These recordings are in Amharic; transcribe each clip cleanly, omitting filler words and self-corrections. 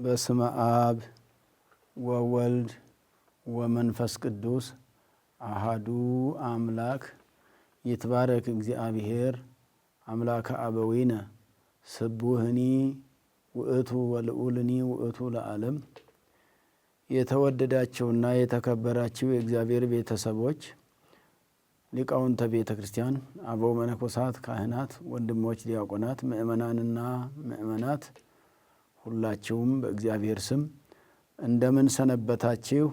በስመ አብ ወወልድ ወመንፈስ ቅዱስ አሃዱ አምላክ ይትባረክ እግዚአብሔር አምላከ አበዊነ ስቡህኒ ውእቱ ወልዑልኒ ውእቱ ለዓለም። የተወደዳችሁና የተከበራችሁ የእግዚአብሔር ቤተሰቦች፣ ሊቃውንተ ቤተ ክርስቲያን፣ አበው መነኮሳት፣ ካህናት፣ ወንድሞች ዲያቆናት፣ ምእመናንና ምእመናት ሁላችሁም በእግዚአብሔር ስም እንደምን ሰነበታችሁ?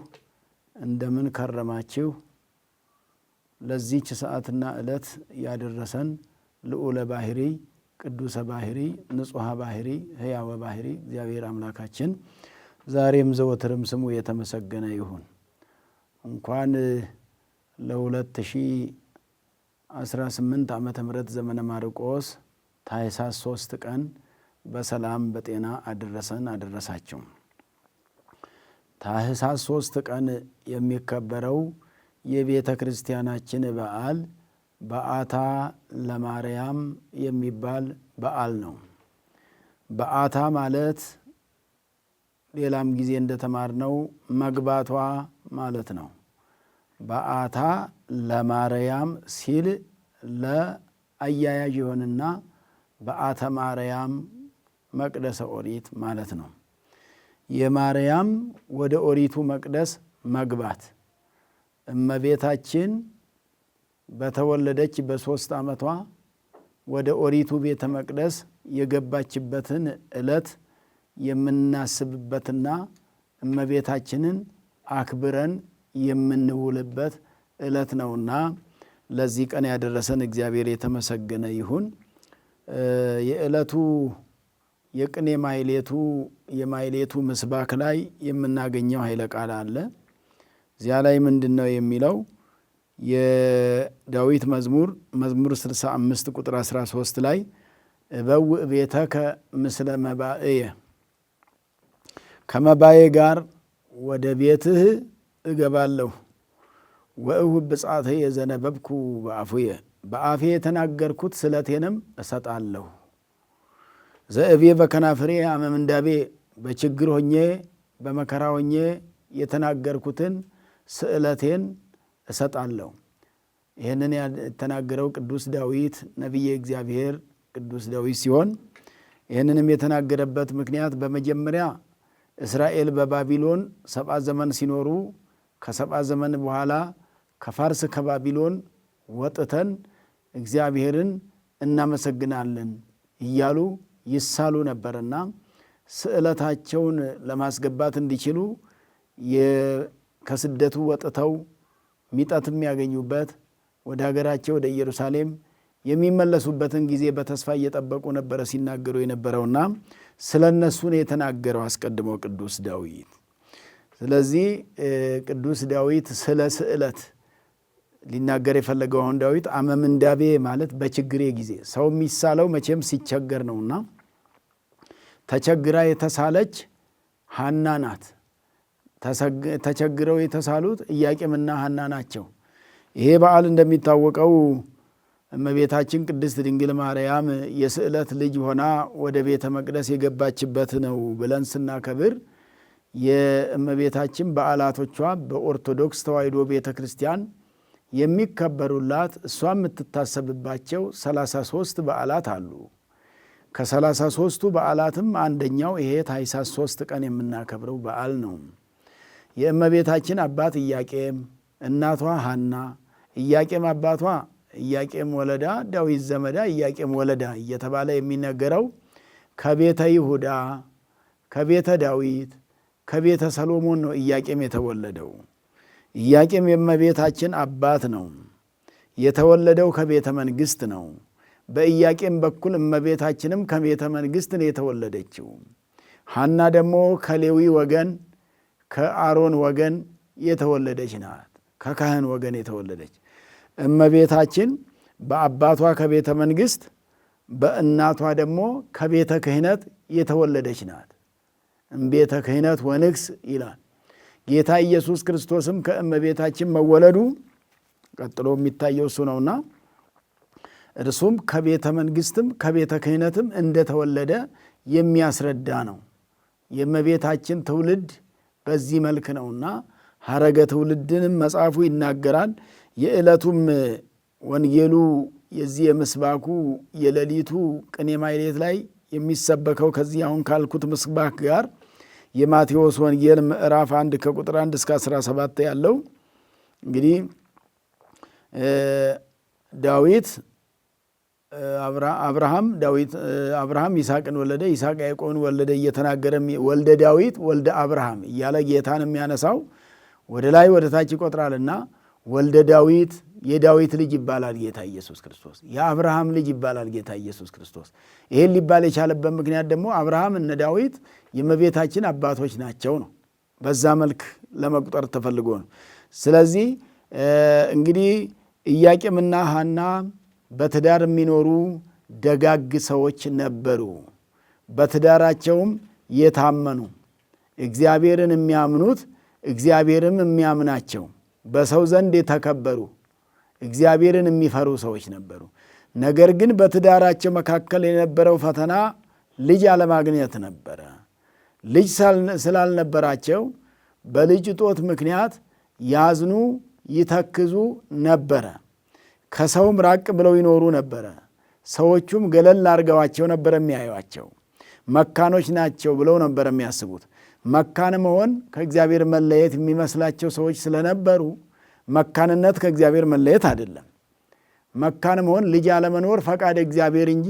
እንደምን ከረማችሁ? ለዚህች ሰዓትና ዕለት ያደረሰን ልዑለ ባህሪ ቅዱሰ ባህሪ ንጹሐ ባህሪ ሕያወ ባህሪ እግዚአብሔር አምላካችን ዛሬም ዘወትርም ስሙ የተመሰገነ ይሁን። እንኳን ለ2018 ዓመተ ምህረት ዘመነ ማርቆስ ታኅሳስ 3 ቀን በሰላም በጤና አደረሰን አደረሳችሁ። ታኅሳስ 3 ቀን የሚከበረው የቤተ ክርስቲያናችን በዓል በዓታ ለማርያም የሚባል በዓል ነው። በዓታ ማለት ሌላም ጊዜ እንደተማርነው መግባቷ ማለት ነው። በዓታ ለማርያም ሲል ለአያያዥ ይሆንና በዓታ ማርያም መቅደሰ ኦሪት ማለት ነው። የማርያም ወደ ኦሪቱ መቅደስ መግባት እመቤታችን በተወለደች በ3 ዓመቷ ወደ ኦሪቱ ቤተ መቅደስ የገባችበትን ዕለት የምናስብበትና እመቤታችንን አክብረን የምንውልበት ዕለት ነውና ለዚህ ቀን ያደረሰን እግዚአብሔር የተመሰገነ ይሁን። የዕለቱ የቅኔ የማይሌቱ ምስባክ ላይ የምናገኘው ኃይለ ቃል አለ። እዚያ ላይ ምንድን ነው የሚለው? የዳዊት መዝሙር 65 ቁጥር 13 ላይ እበውእ ቤተከ ምስለ መባእየ፣ ከመባዬ ጋር ወደ ቤትህ እገባለሁ። ወእሁብ ብፅዓተየ ዘነበብኩ በአፉየ፣ በአፌ የተናገርኩት ስለቴንም እሰጣለሁ። ዘእቤ በከናፍሬ አመ ምንዳቤ፣ በችግር ሆኜ በመከራ ሆኜ የተናገርኩትን ስዕለቴን እሰጣለሁ። ይህንን የተናገረው ቅዱስ ዳዊት ነቢየ እግዚአብሔር ቅዱስ ዳዊት ሲሆን ይህንንም የተናገረበት ምክንያት በመጀመሪያ እስራኤል በባቢሎን 7 ዘመን ሲኖሩ ከ7 ዘመን በኋላ ከፋርስ ከባቢሎን ወጥተን እግዚአብሔርን እናመሰግናለን እያሉ ይሳሉ ነበርና ስዕለታቸውን ለማስገባት እንዲችሉ ከስደቱ ወጥተው ሚጠት የሚያገኙበት ወደ ሀገራቸው ወደ ኢየሩሳሌም የሚመለሱበትን ጊዜ በተስፋ እየጠበቁ ነበረ ሲናገሩ የነበረውና ስለ እነሱ ነው የተናገረው አስቀድሞ ቅዱስ ዳዊት። ስለዚህ ቅዱስ ዳዊት ስለ ስዕለት ሊናገር የፈለገው አሁን ዳዊት አመ ምንዳቤ ማለት በችግሬ ጊዜ፣ ሰው የሚሳለው መቼም ሲቸገር ነውና ተቸግራ የተሳለች ሐና ናት። ተቸግረው የተሳሉት ኢያቄምና ሐና ናቸው። ይሄ በዓል እንደሚታወቀው እመቤታችን ቅድስት ድንግል ማርያም የስዕለት ልጅ ሆና ወደ ቤተ መቅደስ የገባችበት ነው ብለን ስናከብር የእመቤታችን በዓላቶቿ በኦርቶዶክስ ተዋሕዶ ቤተ ክርስቲያን የሚከበሩላት እሷ የምትታሰብባቸው 33 በዓላት አሉ። ከ33ቱ በዓላትም አንደኛው ይሄ ታኅሳስ 3 ቀን የምናከብረው በዓል ነው። የእመቤታችን አባት ኢያቄም፣ እናቷ ሐና፣ ኢያቄም አባቷ ኢያቄም ወለዳ ዳዊት ዘመዳ ኢያቄም ወለዳ እየተባለ የሚነገረው ከቤተ ይሁዳ ከቤተ ዳዊት ከቤተ ሰሎሞን ነው ኢያቄም የተወለደው። ኢያቄም የእመቤታችን አባት ነው። የተወለደው ከቤተ መንግሥት ነው። በኢያቄም በኩል እመቤታችንም ከቤተ መንግሥት ነው የተወለደችው። ሐና ደግሞ ከሌዊ ወገን ከአሮን ወገን የተወለደች ናት። ከካህን ወገን የተወለደች እመቤታችን በአባቷ ከቤተ መንግሥት በእናቷ ደግሞ ከቤተ ክህነት የተወለደች ናት። እምቤተ ክህነት ወንግስ ይላል ጌታ ኢየሱስ ክርስቶስም ከእመቤታችን መወለዱ ቀጥሎ የሚታየው እሱ ነውና እርሱም ከቤተ መንግሥትም ከቤተ ክህነትም እንደተወለደ የሚያስረዳ ነው። የእመቤታችን ትውልድ በዚህ መልክ ነውና ሐረገ ትውልድንም መጽሐፉ ይናገራል። የዕለቱም ወንጌሉ የዚህ የምስባኩ የሌሊቱ ቅኔ ማኅሌት ላይ የሚሰበከው ከዚህ አሁን ካልኩት ምስባክ ጋር የማቴዎስ ወንጌል ምዕራፍ 1 ከቁጥር 1 እስከ 17 ያለው እንግዲህ አብርሃም ይስሐቅን ወለደ፣ ይስሐቅ ያዕቆብን ወለደ እየተናገረ ወልደ ዳዊት ወልደ አብርሃም እያለ ጌታን የሚያነሳው ወደ ላይ ወደ ታች ይቆጥራልና ወልደ ዳዊት የዳዊት ልጅ ይባላል ጌታ ኢየሱስ ክርስቶስ። የአብርሃም ልጅ ይባላል ጌታ ኢየሱስ ክርስቶስ። ይሄን ሊባል የቻለበት ምክንያት ደግሞ አብርሃም እነ ዳዊት የእመቤታችን አባቶች ናቸው ነው። በዛ መልክ ለመቁጠር ተፈልጎ ነው። ስለዚህ እንግዲህ ኢያቄምና ሐና በትዳር የሚኖሩ ደጋግ ሰዎች ነበሩ። በትዳራቸውም የታመኑ እግዚአብሔርን የሚያምኑት እግዚአብሔርም የሚያምናቸው በሰው ዘንድ የተከበሩ እግዚአብሔርን የሚፈሩ ሰዎች ነበሩ። ነገር ግን በትዳራቸው መካከል የነበረው ፈተና ልጅ አለማግኘት ነበረ። ልጅ ስላልነበራቸው በልጅ እጦት ምክንያት ያዝኑ፣ ይተክዙ ነበረ። ከሰውም ራቅ ብለው ይኖሩ ነበረ። ሰዎቹም ገለል አድርገዋቸው ነበር የሚያዩዋቸው። መካኖች ናቸው ብለው ነበር የሚያስቡት። መካን መሆን ከእግዚአብሔር መለየት የሚመስላቸው ሰዎች ስለነበሩ መካንነት ከእግዚአብሔር መለየት አይደለም። መካን መሆን ልጅ አለመኖር ፈቃድ እግዚአብሔር እንጂ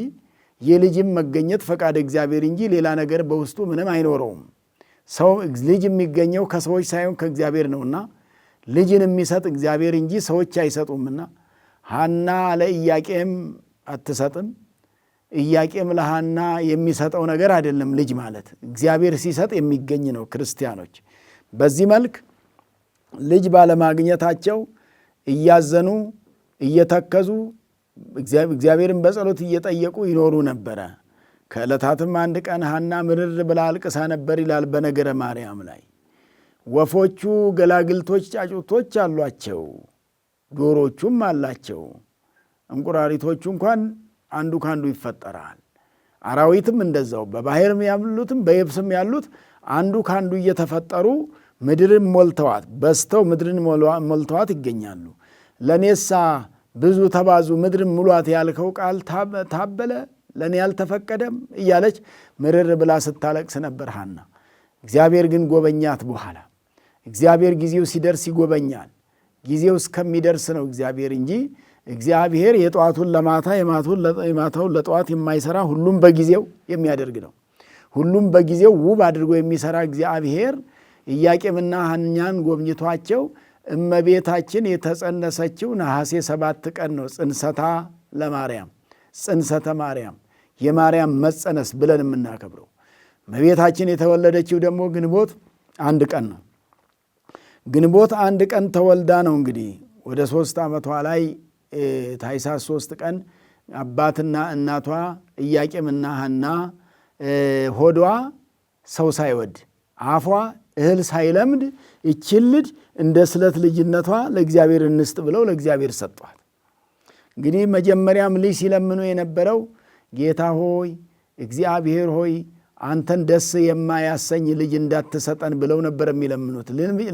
የልጅም መገኘት ፈቃድ እግዚአብሔር እንጂ ሌላ ነገር በውስጡ ምንም አይኖረውም። ሰው ልጅ የሚገኘው ከሰዎች ሳይሆን ከእግዚአብሔር ነውና ልጅን የሚሰጥ እግዚአብሔር እንጂ ሰዎች አይሰጡምና ሐና ለኢያቄም አትሰጥም፣ ኢያቄም ለሐና የሚሰጠው ነገር አይደለም። ልጅ ማለት እግዚአብሔር ሲሰጥ የሚገኝ ነው። ክርስቲያኖች በዚህ መልክ ልጅ ባለማግኘታቸው እያዘኑ እየተከዙ እግዚአብሔርን በጸሎት እየጠየቁ ይኖሩ ነበረ። ከዕለታትም አንድ ቀን ሐና ምርር ብላ አልቅሳ ነበር ይላል በነገረ ማርያም ላይ። ወፎቹ ገላግልቶች ጫጩቶች አሏቸው፣ ዶሮቹም አላቸው። እንቁራሪቶቹ እንኳን አንዱ ካንዱ ይፈጠራል። አራዊትም እንደዛው በባህርም ያሉትም በየብስም ያሉት አንዱ ካንዱ እየተፈጠሩ ምድርን ሞልተዋት በስተው ምድርን ሞልተዋት ይገኛሉ። ለኔሳ ብዙ ተባዙ ምድርን ሙሏት ያልከው ቃል ታበለ ለኔ ያልተፈቀደም እያለች ምርር ብላ ስታለቅስ ነበር ሐና። እግዚአብሔር ግን ጎበኛት። በኋላ እግዚአብሔር ጊዜው ሲደርስ ይጎበኛል። ጊዜው እስከሚደርስ ነው እግዚአብሔር እንጂ እግዚአብሔር የጠዋቱን ለማታ የማታውን ለጠዋት የማይሰራ ሁሉም በጊዜው የሚያደርግ ነው። ሁሉም በጊዜው ውብ አድርጎ የሚሰራ እግዚአብሔር ኢያቄምና ሐናን ጎብኝቷቸው እመቤታችን የተጸነሰችው ነሐሴ 7 ቀን ነው። ጽንሰታ ለማርያም ጽንሰተ ማርያም የማርያም መጸነስ ብለን የምናከብረው። እመቤታችን የተወለደችው ደግሞ ግንቦት 1 ቀን ነው። ግንቦት 1 ቀን ተወልዳ ነው እንግዲህ ወደ 3 ዓመቷ ላይ ታኅሳስ 3 ቀን አባትና እናቷ ኢያቄምና ሐና ሆዷ ሰው ሳይወድ አፏ እህል ሳይለምድ ይችን ልጅ እንደ ስለት ልጅነቷ ለእግዚአብሔር እንስጥ ብለው ለእግዚአብሔር ሰጧት። እንግዲህ መጀመሪያም ልጅ ሲለምኑ የነበረው ጌታ ሆይ እግዚአብሔር ሆይ አንተን ደስ የማያሰኝ ልጅ እንዳትሰጠን ብለው ነበር የሚለምኑት።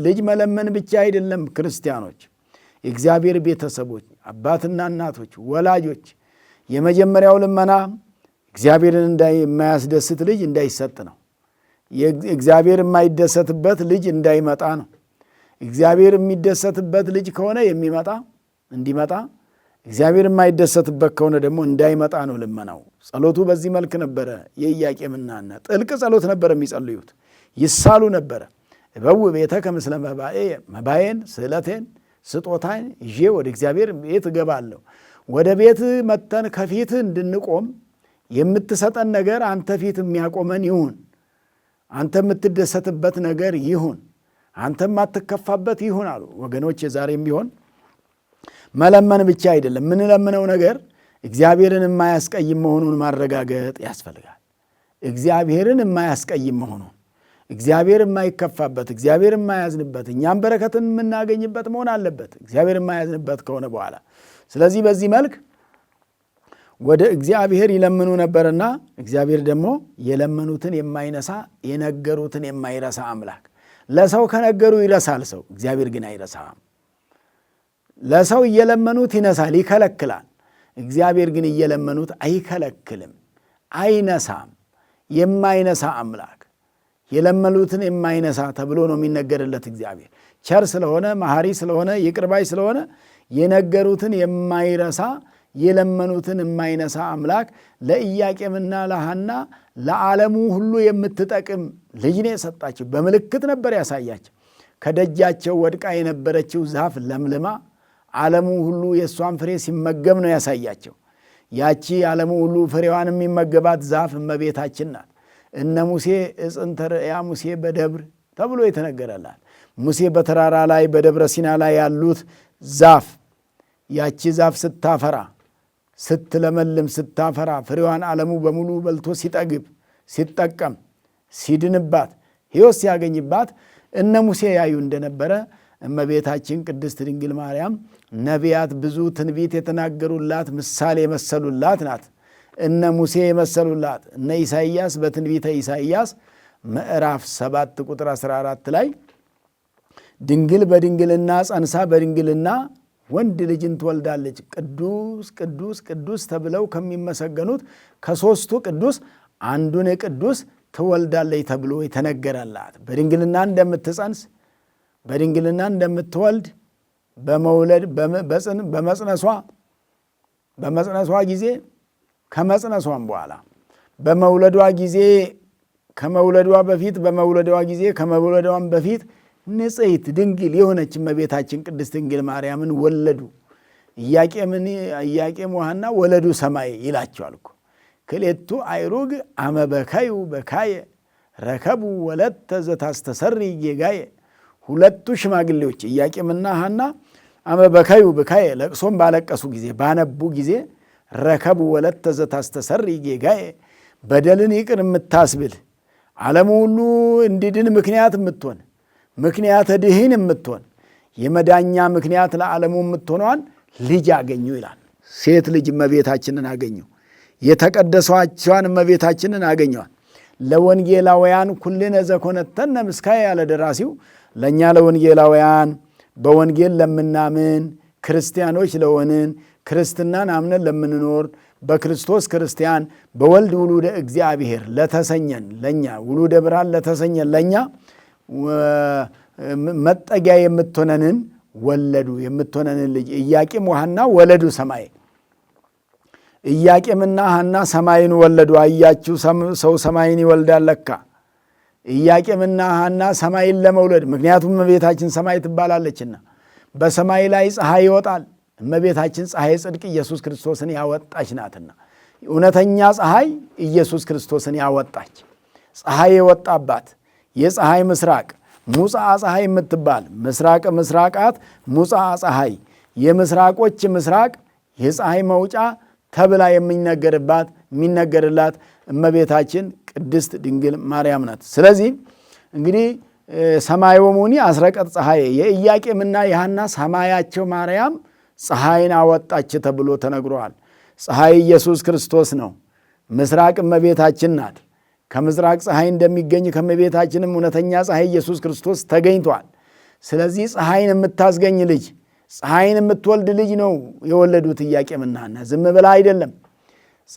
ልጅ መለመን ብቻ አይደለም ክርስቲያኖች፣ የእግዚአብሔር ቤተሰቦች፣ አባትና እናቶች፣ ወላጆች የመጀመሪያው ልመና እግዚአብሔርን የማያስደስት ልጅ እንዳይሰጥ ነው። እግዚአብሔር የማይደሰትበት ልጅ እንዳይመጣ ነው። እግዚአብሔር የሚደሰትበት ልጅ ከሆነ እንዲመጣ፣ እግዚአብሔር የማይደሰትበት ከሆነ ደግሞ እንዳይመጣ ነው ልመናው። ጸሎቱ በዚህ መልክ ነበረ። የኢያቄምና ሐና ጥልቅ ጸሎት ነበር የሚጸልዩት። ይሳሉ ነበረ። እበው ቤተከ ምስለ መባዬን ስዕለቴን ስጦታን ይዤ ወደ እግዚአብሔር ቤት እገባለሁ። ወደ ቤት መተን ከፊት እንድንቆም የምትሰጠን ነገር አንተ ፊት የሚያቆመን ይሁን። አንተ የምትደሰትበት ነገር ይሁን፣ አንተ የማትከፋበት ይሁን አሉ። ወገኖች ዛሬም ቢሆን መለመን ብቻ አይደለም፣ የምንለምነው ነገር እግዚአብሔርን የማያስቀይም መሆኑን ማረጋገጥ ያስፈልጋል። እግዚአብሔርን የማያስቀይም መሆኑን፣ እግዚአብሔር የማይከፋበት፣ እግዚአብሔር የማያዝንበት፣ እኛም በረከትን የምናገኝበት መሆን አለበት እግዚአብሔር የማያዝንበት ከሆነ በኋላ። ስለዚህ በዚህ መልክ ወደ እግዚአብሔር ይለምኑ ነበርና እግዚአብሔር ደግሞ የለመኑትን የማይነሳ የነገሩትን የማይረሳ አምላክ። ለሰው ከነገሩ ይረሳል ሰው፣ እግዚአብሔር ግን አይረሳም። ለሰው እየለመኑት ይነሳል፣ ይከለክላል። እግዚአብሔር ግን እየለመኑት አይከለክልም፣ አይነሳም። የማይነሳ አምላክ፣ የለመኑትን የማይነሳ ተብሎ ነው የሚነገርለት። እግዚአብሔር ቸር ስለሆነ መሐሪ ስለሆነ ይቅር ባይ ስለሆነ የነገሩትን የማይረሳ የለመኑትን የማይነሳ አምላክ ለኢያቄምና ለሐና ለዓለሙ ሁሉ የምትጠቅም ልጅ ነው የሰጣቸው። በምልክት ነበር ያሳያቸው። ከደጃቸው ወድቃ የነበረችው ዛፍ ለምልማ ዓለሙ ሁሉ የእሷን ፍሬ ሲመገብ ነው ያሳያቸው። ያቺ ዓለሙ ሁሉ ፍሬዋን የሚመገባት ዛፍ እመቤታችን ናት። እነ ሙሴ ዕፅንተ ርእያ ሙሴ በደብር ተብሎ የተነገረላት ሙሴ በተራራ ላይ በደብረ ሲና ላይ ያሉት ዛፍ፣ ያቺ ዛፍ ስታፈራ ስትለመልም ስታፈራ ፍሬዋን ዓለሙ በሙሉ በልቶ ሲጠግብ ሲጠቀም ሲድንባት ሕይወት ሲያገኝባት እነ ሙሴ ያዩ እንደነበረ እመቤታችን ቅድስት ድንግል ማርያም ነቢያት ብዙ ትንቢት የተናገሩላት ምሳሌ የመሰሉላት ናት። እነ ሙሴ የመሰሉላት እነ ኢሳይያስ በትንቢተ ኢሳይያስ ምዕራፍ 7 ቁጥር 14 ላይ ድንግል በድንግልና ጸንሳ በድንግልና ወንድ ልጅን ትወልዳለች፣ ቅዱስ ቅዱስ ቅዱስ ተብለው ከሚመሰገኑት ከሦስቱ ቅዱስ አንዱን ቅዱስ ትወልዳለች ተብሎ የተነገረላት በድንግልና እንደምትጸንስ በድንግልና እንደምትወልድ በመውለድ በመጽነሷ ጊዜ ከመጽነሷም በኋላ በመውለዷ ጊዜ ከመውለዷ በፊት በመውለዷ ጊዜ ከመውለዷም በፊት ንጽሕት ድንግል የሆነች እመቤታችን ቅድስት ድንግል ማርያምን ወለዱ። ኢያቄም ወሐና ወለዱ ሰማይ ይላቸዋል እኮ ክልኤቱ አይሩግ አመ በካዩ በካየ ረከቡ ወለተ ዘታስተሰሪ ጌጋየ። ሁለቱ ሽማግሌዎች ኢያቄምና ሐና አመ በካዩ በካየ ለቅሶም ባለቀሱ ጊዜ ባነቡ ጊዜ ረከቡ ወለተ ዘታስተሰሪ ጌጋየ በደልን ይቅር የምታስብል ዓለሙ ሁሉ እንዲድን ምክንያት የምትሆን ምክንያተ ድህን የምትሆን የመዳኛ ምክንያት ለዓለሙ የምትሆነዋን ልጅ አገኙ ይላል። ሴት ልጅ እመቤታችንን አገኙ። የተቀደሰዋቸዋን እመቤታችንን አገኘዋል። ለወንጌላውያን ኩልነ ዘኮነተነ ምስካየ ያለ ደራሲው ለእኛ ለወንጌላውያን በወንጌል ለምናምን ክርስቲያኖች ለሆንን ክርስትናን አምነን ለምንኖር በክርስቶስ ክርስቲያን በወልድ ውሉደ እግዚአብሔር ለተሰኘን ለእኛ ውሉደ ብርሃን ለተሰኘን ለእኛ መጠጊያ የምትሆነንን ወለዱ። የምትሆነንን ልጅ ኢያቄም ወሐና ወለዱ ሰማይ። ኢያቄምና ሐና ሰማይን ወለዱ። አያችሁ ሰው ሰማይን ይወልዳል ለካ። ኢያቄምና ሐና ሰማይን ለመውለድ ምክንያቱም እመቤታችን ሰማይ ትባላለችና በሰማይ ላይ ፀሐይ ይወጣል። እመቤታችን ፀሐይ ጽድቅ ኢየሱስ ክርስቶስን ያወጣች ናትና እውነተኛ ፀሐይ ኢየሱስ ክርስቶስን ያወጣች ፀሐይ የወጣባት የፀሐይ ምስራቅ ሙጽአ ፀሐይ የምትባል ምስራቅ ምስራቃት ሙጽአ ፀሐይ የምስራቆች ምስራቅ የፀሐይ መውጫ ተብላ የሚነገርላት እመቤታችን ቅድስት ድንግል ማርያም ናት። ስለዚህ እንግዲህ ሰማይ ወሙኒ አስረቀት ፀሐይ የኢያቄምና የሐና ሰማያቸው ማርያም ፀሐይን አወጣች ተብሎ ተነግሯል። ፀሐይ ኢየሱስ ክርስቶስ ነው። ምስራቅ እመቤታችን ናት። ከምስራቅ ፀሐይ እንደሚገኝ ከእመቤታችንም እውነተኛ ፀሐይ ኢየሱስ ክርስቶስ ተገኝቷል። ስለዚህ ፀሐይን የምታስገኝ ልጅ ፀሐይን የምትወልድ ልጅ ነው የወለዱት ኢያቄምና ሐና። ዝም ብላ አይደለም።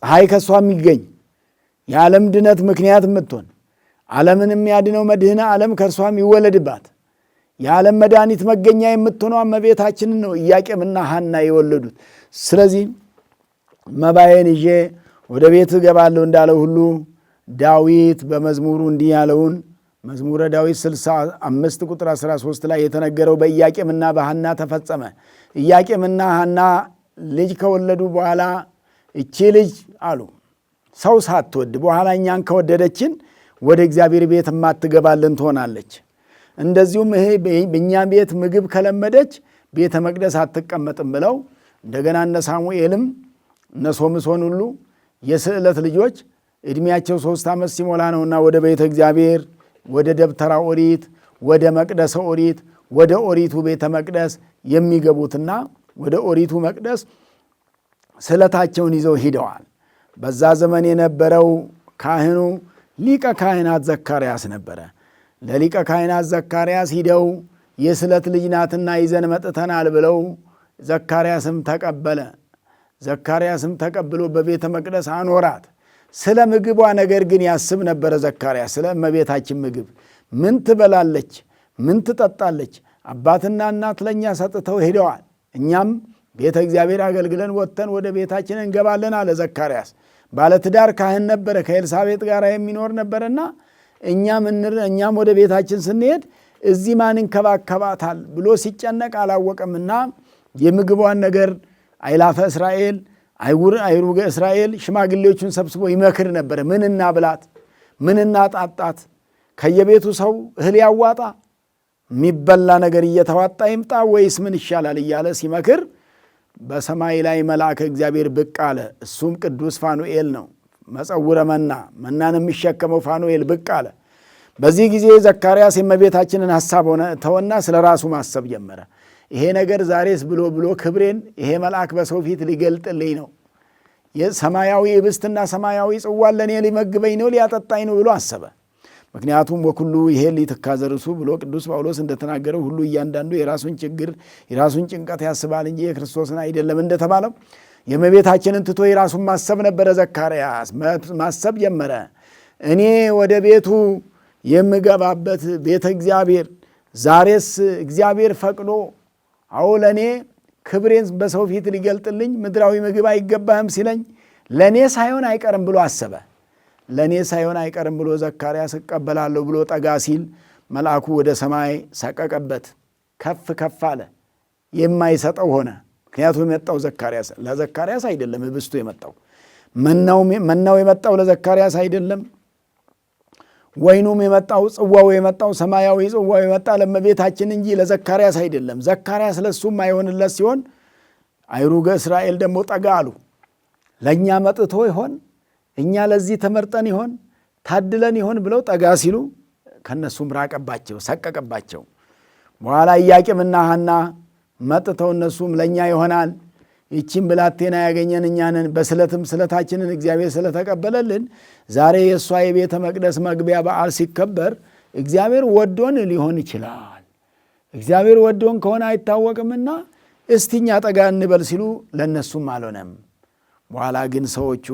ፀሐይ ከእሷ የሚገኝ የዓለም ድነት ምክንያት የምትሆን ዓለምን የሚያድነው መድህነ ዓለም ከእርሷ የሚወለድባት የዓለም መድኃኒት መገኛ የምትሆነው እመቤታችንን ነው ኢያቄምና ሐና የወለዱት። ስለዚህ መባዬን ይዤ ወደ ቤት እገባለሁ እንዳለው ሁሉ ዳዊት በመዝሙሩ እንዲህ ያለውን መዝሙረ ዳዊት 65 ቁጥር 13 ላይ የተነገረው በኢያቄምና በሐና ተፈጸመ። ኢያቄምና ሐና ልጅ ከወለዱ በኋላ እቺ ልጅ አሉ ሰው ሳትወድ በኋላ እኛን ከወደደችን ወደ እግዚአብሔር ቤት የማትገባልን ትሆናለች። እንደዚሁም ይሄ በእኛ ቤት ምግብ ከለመደች ቤተ መቅደስ አትቀመጥም ብለው እንደገና እነ ሳሙኤልም እነ ሶምሶን ሁሉ የስዕለት ልጆች ዕድሜያቸው 3 ዓመት ሲሞላ ነውና ወደ ቤተ እግዚአብሔር ወደ ደብተራ ኦሪት ወደ መቅደሰ ኦሪት ወደ ኦሪቱ ቤተ መቅደስ የሚገቡትና ወደ ኦሪቱ መቅደስ ስለታቸውን ይዘው ሂደዋል። በዛ ዘመን የነበረው ካህኑ ሊቀ ካህናት ዘካርያስ ነበረ። ለሊቀ ካህናት ዘካርያስ ሂደው የስለት ልጅ ናትና ይዘን መጥተናል ብለው ዘካርያስም ተቀበለ። ዘካርያስም ተቀብሎ በቤተ መቅደስ አኖራት። ስለ ምግቧ ነገር ግን ያስብ ነበረ ዘካርያስ። ስለ እመቤታችን ምግብ ምን ትበላለች፣ ምን ትጠጣለች? አባትና እናት ለእኛ ሰጥተው ሄደዋል። እኛም ቤተ እግዚአብሔር አገልግለን ወጥተን ወደ ቤታችን እንገባለን አለ ዘካርያስ። ባለትዳር ካህን ነበረ፣ ከኤልሳቤጥ ጋር የሚኖር ነበረና እኛም ወደ ቤታችን ስንሄድ እዚህ ማን እንከባከባታል ብሎ ሲጨነቅ አላወቀምና የምግቧን ነገር አይላፈ እስራኤል አይሩገ እስራኤል ሽማግሌዎቹን ሰብስቦ ይመክር ነበረ። ምን እናብላት፣ ምን እናጣጣት፣ ከየቤቱ ሰው እህል ያዋጣ፣ የሚበላ ነገር እየተዋጣ ይምጣ ወይስ ምን ይሻላል እያለ ሲመክር በሰማይ ላይ መልአከ እግዚአብሔር ብቅ አለ። እሱም ቅዱስ ፋኑኤል ነው። መጸውረ መናን የሚሸከመው ፋኑኤል ብቅ አለ። በዚህ ጊዜ ዘካርያስ የእመቤታችንን ሐሳብ ተወና ስለ ራሱ ማሰብ ጀመረ። ይሄ ነገር ዛሬስ ብሎ ክብሬን ይሄ መልአክ በሰው ፊት ሊገልጥልኝ ነው፣ የሰማያዊ ህብስትና ሰማያዊ ጽዋን ለእኔ ሊመግበኝ ነው፣ ሊያጠጣኝ ነው ብሎ አሰበ። ምክንያቱም ወኩሉ ይሄ ሊትካዘርሱ ብሎ ቅዱስ ጳውሎስ እንደተናገረው ሁሉ እያንዳንዱ የራሱን ችግር የራሱን ጭንቀት ያስባል እንጂ የክርስቶስን አይደለም እንደተባለው የእመቤታችንን ትቶ የራሱን ማሰብ ነበረ። ዘካርያስ ማሰብ ጀመረ። እኔ ወደ ቤቱ የምገባበት ቤተ እግዚአብሔር ዛሬስ እግዚአብሔር ፈቅዶ አዎ ለእኔ ክብሬን በሰው ፊት ሊገልጥልኝ ምድራዊ ምግብ አይገባህም ሲለኝ ለእኔ ሳይሆን አይቀርም ብሎ አሰበ። ለእኔ ሳይሆን አይቀርም ብሎ ዘካርያስ እቀበላለሁ ብሎ ጠጋ ሲል መልአኩ ወደ ሰማይ ሰቀቀበት። ከፍ ከፍ አለ፣ የማይሰጠው ሆነ። ምክንያቱም የመጣው ለዘካርያስ አይደለም። ህብስቱ የመጣው መናው የመጣው ለዘካርያስ አይደለም። ወይኑም የመጣው ጽዋው የመጣው ሰማያዊ ጽዋው የመጣ ለእመቤታችን እንጂ ለዘካርያስ አይደለም። ዘካርያስ ለሱም አይሆንለት ሲሆን አይሩገ እስራኤል ደግሞ ጠጋ አሉ። ለእኛ መጥቶ ይሆን? እኛ ለዚህ ተመርጠን ይሆን? ታድለን ይሆን ብለው ጠጋ ሲሉ ከነሱም ራቀባቸው፣ ሰቀቀባቸው። በኋላ ኢያቄምና ሐና መጥተው እነሱም ለእኛ ይሆናል፣ ይቺን ብላቴና ያገኘን እኛንን፣ በስለትም ስለታችንን እግዚአብሔር ስለተቀበለልን ዛሬ የእሷ የቤተ መቅደስ መግቢያ በዓል ሲከበር እግዚአብሔር ወዶን ሊሆን ይችላል፣ እግዚአብሔር ወዶን ከሆነ አይታወቅምና እስቲኛ ጠጋ እንበል ሲሉ ለእነሱም አልሆነም። በኋላ ግን ሰዎቹ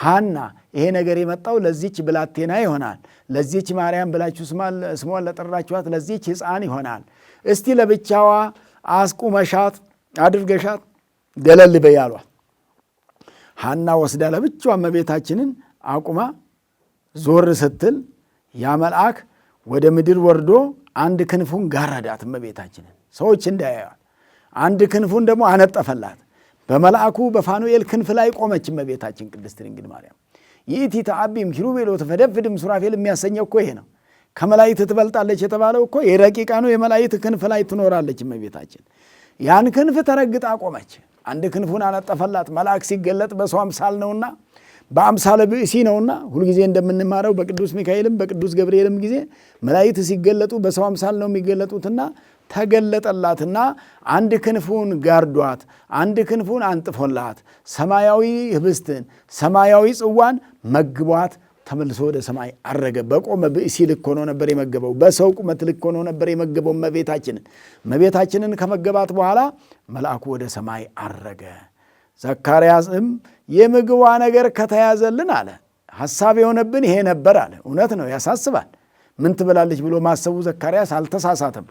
ሐና ይሄ ነገር የመጣው ለዚች ብላቴና ይሆናል፣ ለዚች ማርያም ብላችሁ ስሟን ለጠራችኋት ለዚች ሕፃን ይሆናል፣ እስቲ ለብቻዋ አስቁመሻት አድርገሻት ገለል በይ አሏት። ሐና ወስዳ ለብቻዋ እመቤታችንን አቁማ ዞር ስትል ያ መልአክ ወደ ምድር ወርዶ አንድ ክንፉን ጋረዳት እመቤታችንን ሰዎች እንዳያዩት፣ አንድ ክንፉን ደግሞ አነጠፈላት። በመልአኩ በፋኑኤል ክንፍ ላይ ቆመች እመቤታችን ቅድስት ድንግል ማርያም። ይእቲ ተዓቢም ኪሩቤል ወተፈደፍድም ሱራፌል የሚያሰኘው እኮ ይሄ ነው። ከመላእክት ትበልጣለች የተባለው እኮ የረቂቃኑ የመላእክት ክንፍ ላይ ትኖራለች እመቤታችን። ያን ክንፍ ተረግጣ ቆመች። አንድ ክንፉን አነጠፈላት። መልአክ ሲገለጥ በሰው አምሳል ነውና በአምሳለ ብእሲ ነውና ሁልጊዜ እንደምንማረው በቅዱስ ሚካኤልም በቅዱስ ገብርኤልም ጊዜ መላእክት ሲገለጡ በሰው አምሳል ነው የሚገለጡትና ተገለጠላትና አንድ ክንፉን ጋርዷት፣ አንድ ክንፉን አንጥፎላት ሰማያዊ ህብስትን ሰማያዊ ጽዋን መግቧት ተመልሶ ወደ ሰማይ አረገ። በቆመ ብእሲ ልክ ሆኖ ነበር የመገበው፣ በሰው ቁመት ልክ ሆኖ ነበር የመገበው እመቤታችንን ከመገባት በኋላ መልአኩ ወደ ሰማይ አረገ። ዘካርያስም የምግቧ ነገር ከተያዘልን አለ ሐሳብ የሆነብን ይሄ ነበር አለ። እውነት ነው፣ ያሳስባል። ምን ትበላለች ብሎ ማሰቡ ዘካርያስ አልተሳሳተም።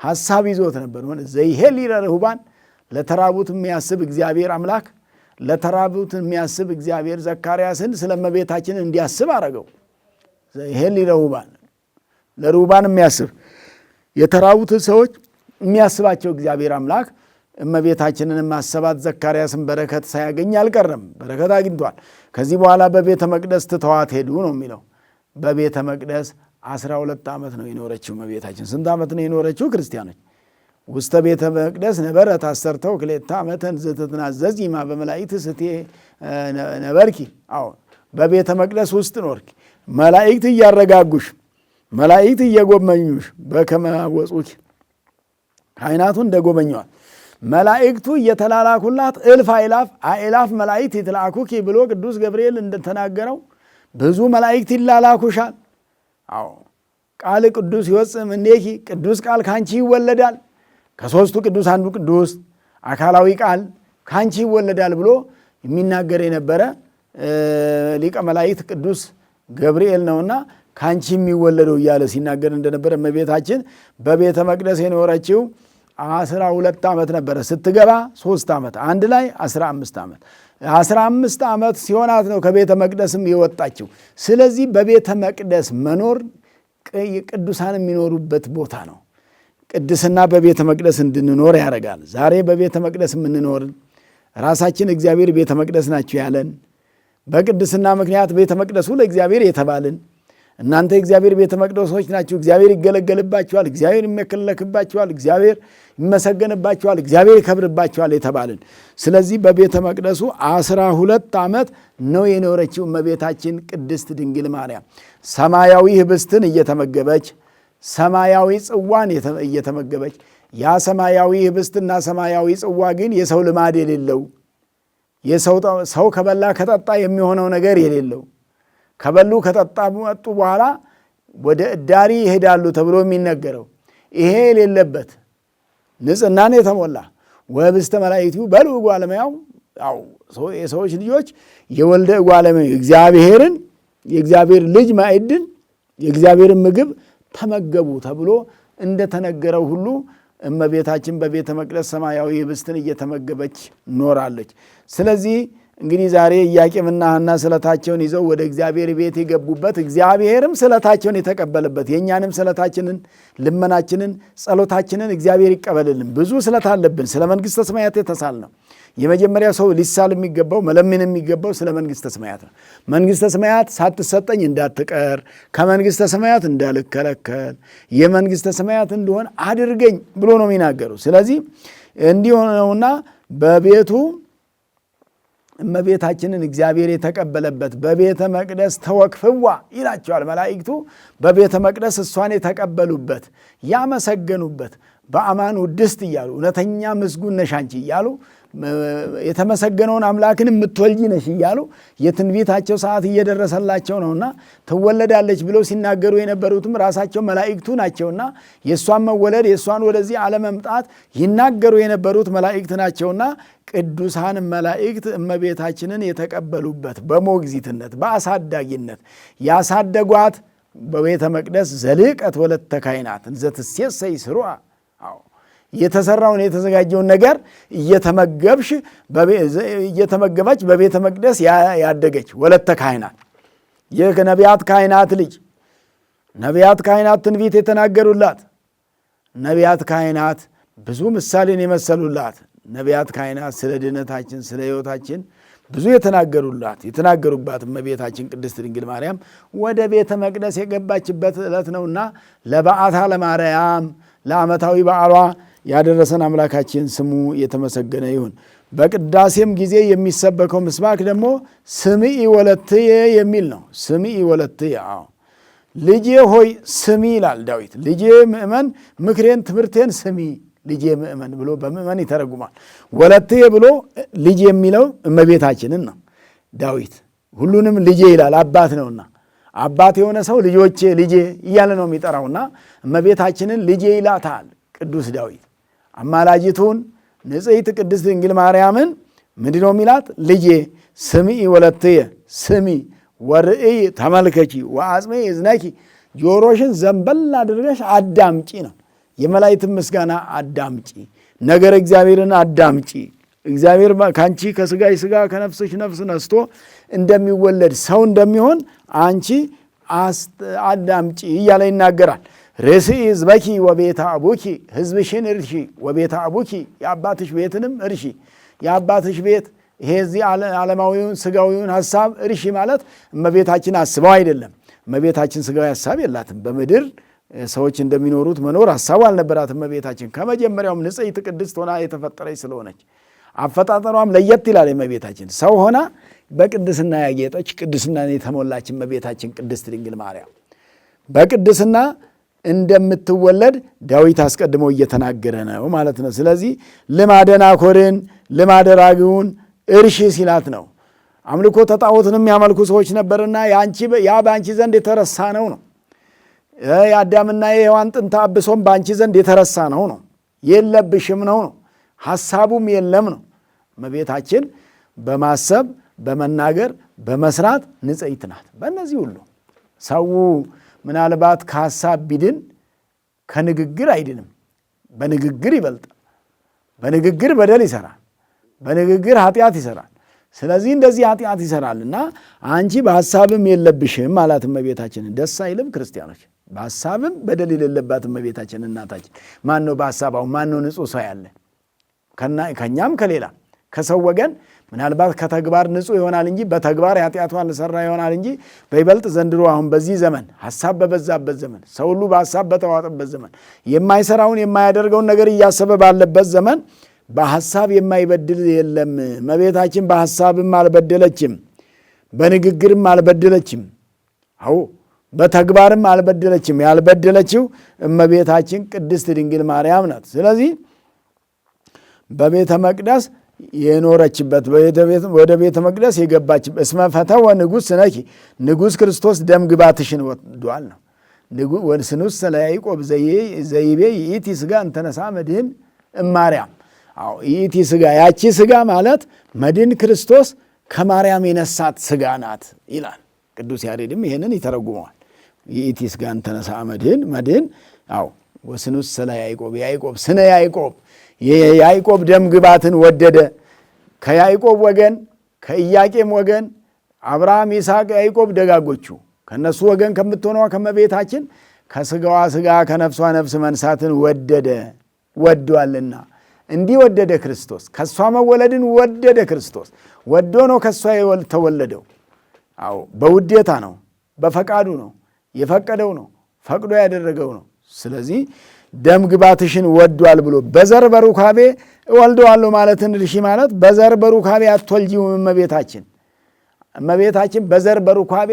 ሐሳብ ይዞት ነበር። ዘይሄል ይረርሁባን ለተራቡት የሚያስብ እግዚአብሔር አምላክ ለተራቡት የሚያስብ እግዚአብሔር ዘካርያስን ስለ እመቤታችን እንዲያስብ አረገው። ዘይሄል ይረርሁባን ለርሁባን የሚያስብ የተራቡትን ሰዎች የሚያስባቸው እግዚአብሔር አምላክ እመቤታችንን ማሰባት ዘካርያስን በረከት ሳያገኝ አልቀረም። በረከት አግኝቷል። ከዚህ በኋላ በቤተ መቅደስ ትተዋት ሄዱ ነው የሚለው። በቤተ መቅደስ 12 ዓመት ነው የኖረችው እመቤታችን። ስንት ዓመት ነው የኖረችው ክርስቲያኖች? ውስተ ቤተ መቅደስ ነበረት አሰርተው ክሌታ ዓመተን ዘትትናዘዚማ በመላእክት ስቴ ነበርኪ። አሁን በቤተ መቅደስ ውስጥ ኖርኪ፣ መላእክት እያረጋጉሽ፣ መላእክት እየጎበኙሽ፣ በከመ አወጹኪ ካህናቱ እንደጎበኘዋል መላእክቱ እየተላላኩላት እልፍ አእላፍ መላእክት ይትላኩኪ ብሎ ቅዱስ ገብርኤል እንደተናገረው ብዙ መላእክት ይላላኩሻል። አዎ ቃል ቅዱስ ይወፅእ እምኔኪ ቅዱስ ቃል ካንቺ ይወለዳል። ከሦስቱ ቅዱስ አንዱ ቅዱስ አካላዊ ቃል ካንቺ ይወለዳል ብሎ የሚናገር የነበረ ሊቀ መላእክት ቅዱስ ገብርኤል ነውና ካንቺ የሚወለደው እያለ ሲናገር እንደነበረ እመቤታችን በቤተ መቅደስ የኖረችው 12 ዓመት ነበረ። ስትገባ 3 ዓመት አንድ ላይ 15 ዓመት 15 ዓመት ሲሆናት ነው ከቤተ መቅደስም የወጣችው። ስለዚህ በቤተ መቅደስ መኖር ቅዱሳን የሚኖሩበት ቦታ ነው። ቅድስና በቤተ መቅደስ እንድንኖር ያደርጋል። ዛሬ በቤተ መቅደስ የምንኖር ራሳችን እግዚአብሔር ቤተ መቅደስ ናችሁ ያለን፣ በቅድስና ምክንያት ቤተ መቅደሱ ለእግዚአብሔር የተባልን እናንተ የእግዚአብሔር ቤተ መቅደሶች ናችሁ፣ እግዚአብሔር ይገለገልባችኋል፣ እግዚአብሔር ይመለክባችኋል፣ እግዚአብሔር ይመሰገንባችኋል፣ እግዚአብሔር ይከብርባችኋል የተባልን። ስለዚህ በቤተ መቅደሱ 12 ዓመት ነው የኖረችው እመቤታችን ቅድስት ድንግል ማርያም ሰማያዊ ህብስትን እየተመገበች ሰማያዊ ጽዋን እየተመገበች። ያ ሰማያዊ ህብስትና ሰማያዊ ጽዋ ግን የሰው ልማድ የሌለው ሰው ከበላ ከጠጣ የሚሆነው ነገር የሌለው ከበሉ ከጠጣ መጡ በኋላ ወደ እዳሪ ይሄዳሉ ተብሎ የሚነገረው ይሄ የሌለበት ንጽሕናን የተሞላ ወህብስተ መላእክቱ በልዑ እጓለ እመሕያው የሰዎች ልጆች የወልደ እጓለ እመሕያው እግዚአብሔርን የእግዚአብሔር ልጅ ማዕድን የእግዚአብሔርን ምግብ ተመገቡ ተብሎ እንደተነገረው ሁሉ እመቤታችን በቤተ መቅደስ ሰማያዊ ህብስትን እየተመገበች ኖራለች። ስለዚህ እንግዲህ ዛሬ ኢያቄምና ሐና ስለታቸውን ይዘው ወደ እግዚአብሔር ቤት የገቡበት እግዚአብሔርም ስለታቸውን የተቀበለበት የእኛንም ስለታችንን ልመናችንን ጸሎታችንን እግዚአብሔር ይቀበልልን። ብዙ ስለት አለብን። ስለ መንግሥተ ሰማያት የተሳል ነው። የመጀመሪያ ሰው ሊሳል የሚገባው መለምን የሚገባው ስለ መንግሥተ ሰማያት ነው። መንግሥተ ሰማያት ሳትሰጠኝ እንዳትቀር፣ ከመንግሥተ ሰማያት እንዳልከለከል፣ የመንግሥተ ሰማያት እንደሆን አድርገኝ ብሎ ነው የሚናገሩ። ስለዚህ እንዲሆነውና በቤቱ እመቤታችንን እግዚአብሔር የተቀበለበት በቤተ መቅደስ ተወክፍዋ ይላቸዋል መላእክቱ። በቤተ መቅደስ እሷን የተቀበሉበት ያመሰገኑበት በአማን ውድስት እያሉ እውነተኛ ምስጉን ነሽ አንቺ እያሉ የተመሰገነውን አምላክን የምትወልጂ ነሽ እያሉ የትንቢታቸው ሰዓት እየደረሰላቸው ነውና ትወለዳለች ብለው ሲናገሩ የነበሩትም ራሳቸው መላእክቱ ናቸውና የእሷን መወለድ የእሷን ወደዚህ አለመምጣት ይናገሩ የነበሩት መላእክት ናቸውና ቅዱሳን መላእክት እመቤታችንን የተቀበሉበት በሞግዚትነት በአሳዳጊነት ያሳደጓት በቤተ መቅደስ ዘልቀት ወለተ ካህናት ዘትሴሰይ ስሩዓ የተሰራውን የተዘጋጀውን ነገር እየተመገበች በቤተ መቅደስ ያደገች ወለተ ካህናት የነቢያት ካህናት ልጅ ነቢያት ካህናት ትንቢት የተናገሩላት ነቢያት ካህናት ብዙ ምሳሌን የመሰሉላት ነቢያት ካህናት ስለ ድነታችን ስለ ሕይወታችን ብዙ የተናገሩባት እመቤታችን ቅድስት ድንግል ማርያም ወደ ቤተ መቅደስ የገባችበት ዕለት ነውና ለበዓታ ለማርያም ለዓመታዊ በዓሏ ያደረሰን አምላካችን ስሙ የተመሰገነ ይሁን። በቅዳሴም ጊዜ የሚሰበከው ምስባክ ደግሞ ስምዒ ወለትየ የሚል ነው። ስምዒ ወለትየ ልጄ ሆይ ስሚ ይላል ዳዊት። ልጄ ምእመን ምክሬን ትምህርቴን ስሚ ልጄ ምእመን ብሎ በምእመን ይተረጉማል። ወለትየ ብሎ ልጅ የሚለው እመቤታችንን ነው ዳዊት። ሁሉንም ልጄ ይላል አባት ነውና አባት የሆነ ሰው ልጆቼ ልጄ እያለ ነው የሚጠራውና እመቤታችንን ልጄ ይላታል ቅዱስ ዳዊት። አማላጅቱን ንጽሕት ቅድስት ድንግል ማርያምን ምንድነው የሚላት? ልጄ ስምዒ ወለትየ ስሚ ወርእይ ተመልከቺ ወአጽሜ እዝነኪ ጆሮሽን ዘንበል አድርገሽ አዳምጪ ነው። የመላእክትን ምስጋና አዳምጪ፣ ነገረ እግዚአብሔርን አዳምጪ። እግዚአብሔር ካንቺ ከስጋሽ ስጋ ከነፍስሽ ነፍስ ነስቶ እንደሚወለድ ሰው እንደሚሆን አንቺ አዳምጪ እያለ ይናገራል። ርእስኢ ሕዝበኪ ወቤተ አቡኪ ሕዝብሽን እርሺ ወቤተ አቡኪ የአባትሽ ቤትንም እርሺ። የአባትሽ ቤት ይሄ እዚህ ዓለማዊውን ስጋዊውን ሐሳብ እርሺ ማለት እመቤታችን አስበው አይደለም። እመቤታችን ስጋዊ ሐሳብ የላትም። በምድር ሰዎች እንደሚኖሩት መኖር ሐሳቡ አልነበራትም። እመቤታችን ከመጀመሪያውም ንጽሕት ቅድስት ሆና የተፈጠረች ስለሆነች አፈጣጠሯም ለየት ይላል። እመቤታችን ሰው ሆና በቅድስና ያጌጠች ቅድስና የተሞላች እመቤታችን ቅድስት ድንግል ማርያም በቅድስና እንደምትወለድ ዳዊት አስቀድሞ እየተናገረ ነው ማለት ነው። ስለዚህ ልማደ ናኮርን ልማደ ራግውን እርሺ ሲላት ነው። አምልኮ ተጣዖትን የሚያመልኩ ሰዎች ነበርና ያ በአንቺ ዘንድ የተረሳ ነው። የአዳምና የሔዋን ጥንተ አብሶም በአንቺ ዘንድ የተረሳ ነው። የለብሽም ነው። ሐሳቡም የለም ነው። እመቤታችን በማሰብ በመናገር በመስራት ንጽሕት ናት። በእነዚህ ሁሉ ሰው ምናልባት ከሐሳብ ቢድን ከንግግር አይድንም። በንግግር ይበልጣል። በንግግር በደል ይሰራል። በንግግር ኃጢአት ይሰራል። ስለዚህ እንደዚህ ኃጢአት ይሰራልና አንቺ በሐሳብም የለብሽም ማለት እመቤታችንን። ደስ አይልም? ክርስቲያኖች በሐሳብም በደል የሌለባት እመቤታችን እናታችን። ማን ነው በሐሳብ አሁን ማን ነው ንጹሕ ሰው ያለ? ከኛም ከሌላ ከሰው ወገን ምናልባት ከተግባር ንጹሕ ይሆናል እንጂ በተግባር ኃጢአቷን ልሰራ ይሆናል እንጂ በይበልጥ ዘንድሮ አሁን በዚህ ዘመን ሐሳብ በበዛበት ዘመን፣ ሰው ሁሉ በሐሳብ በተዋጠበት ዘመን፣ የማይሰራውን የማያደርገውን ነገር እያሰበ ባለበት ዘመን በሐሳብ የማይበድል የለም። እመቤታችን በሐሳብም አልበደለችም፣ በንግግርም አልበደለችም፣ አዎ በተግባርም አልበደለችም። ያልበደለችው እመቤታችን ቅድስት ድንግል ማርያም ናት። ስለዚህ በቤተ መቅደስ የኖረችበት ወደ ቤተ መቅደስ የገባችበት እስመ ፈተወ ንጉሥ ነኪ ንጉሥ ክርስቶስ ደም ግባትሽን ወዷል ነው። ወስኑስ ለያዕቆብ ዘይቤ ይእቲ ሥጋ እንተነሳ መድህን እማርያም። ይእቲ ሥጋ ያቺ ሥጋ ማለት መድህን ክርስቶስ ከማርያም የነሳት ሥጋ ናት ይላል ቅዱስ ያሬድም ይህንን ይተረጉመዋል። ይእቲ ሥጋ እንተነሳ መድህን ወስኑስ ለያዕቆብ ያዕቆብ ስነ ያዕቆብ የያዕቆብ ደም ግባትን ወደደ። ከያዕቆብ ወገን ከኢያቄም ወገን አብርሃም፣ ይስሐቅ፣ ያዕቆብ ደጋጎቹ ከነሱ ወገን ከምትሆነዋ ከመቤታችን ከሥጋዋ ሥጋ ከነፍሷ ነፍስ መንሳትን ወዷልና እንዲህ ወደደ ክርስቶስ። ከእሷ መወለድን ወደደ ክርስቶስ። ወዶ ነው ከእሷ ተወለደው። በውዴታ ነው፣ በፈቃዱ ነው፣ የፈቀደው ነው፣ ፈቅዶ ያደረገው ነው። ስለዚህ ደም ግባትሽን ወዷል ብሎ በዘር በሩካቤ እወልደዋለሁ ማለትን እርሺ ማለት በዘር በሩካቤ አትወልጂውም እመቤታችን። እመቤታችን በዘር በሩካቤ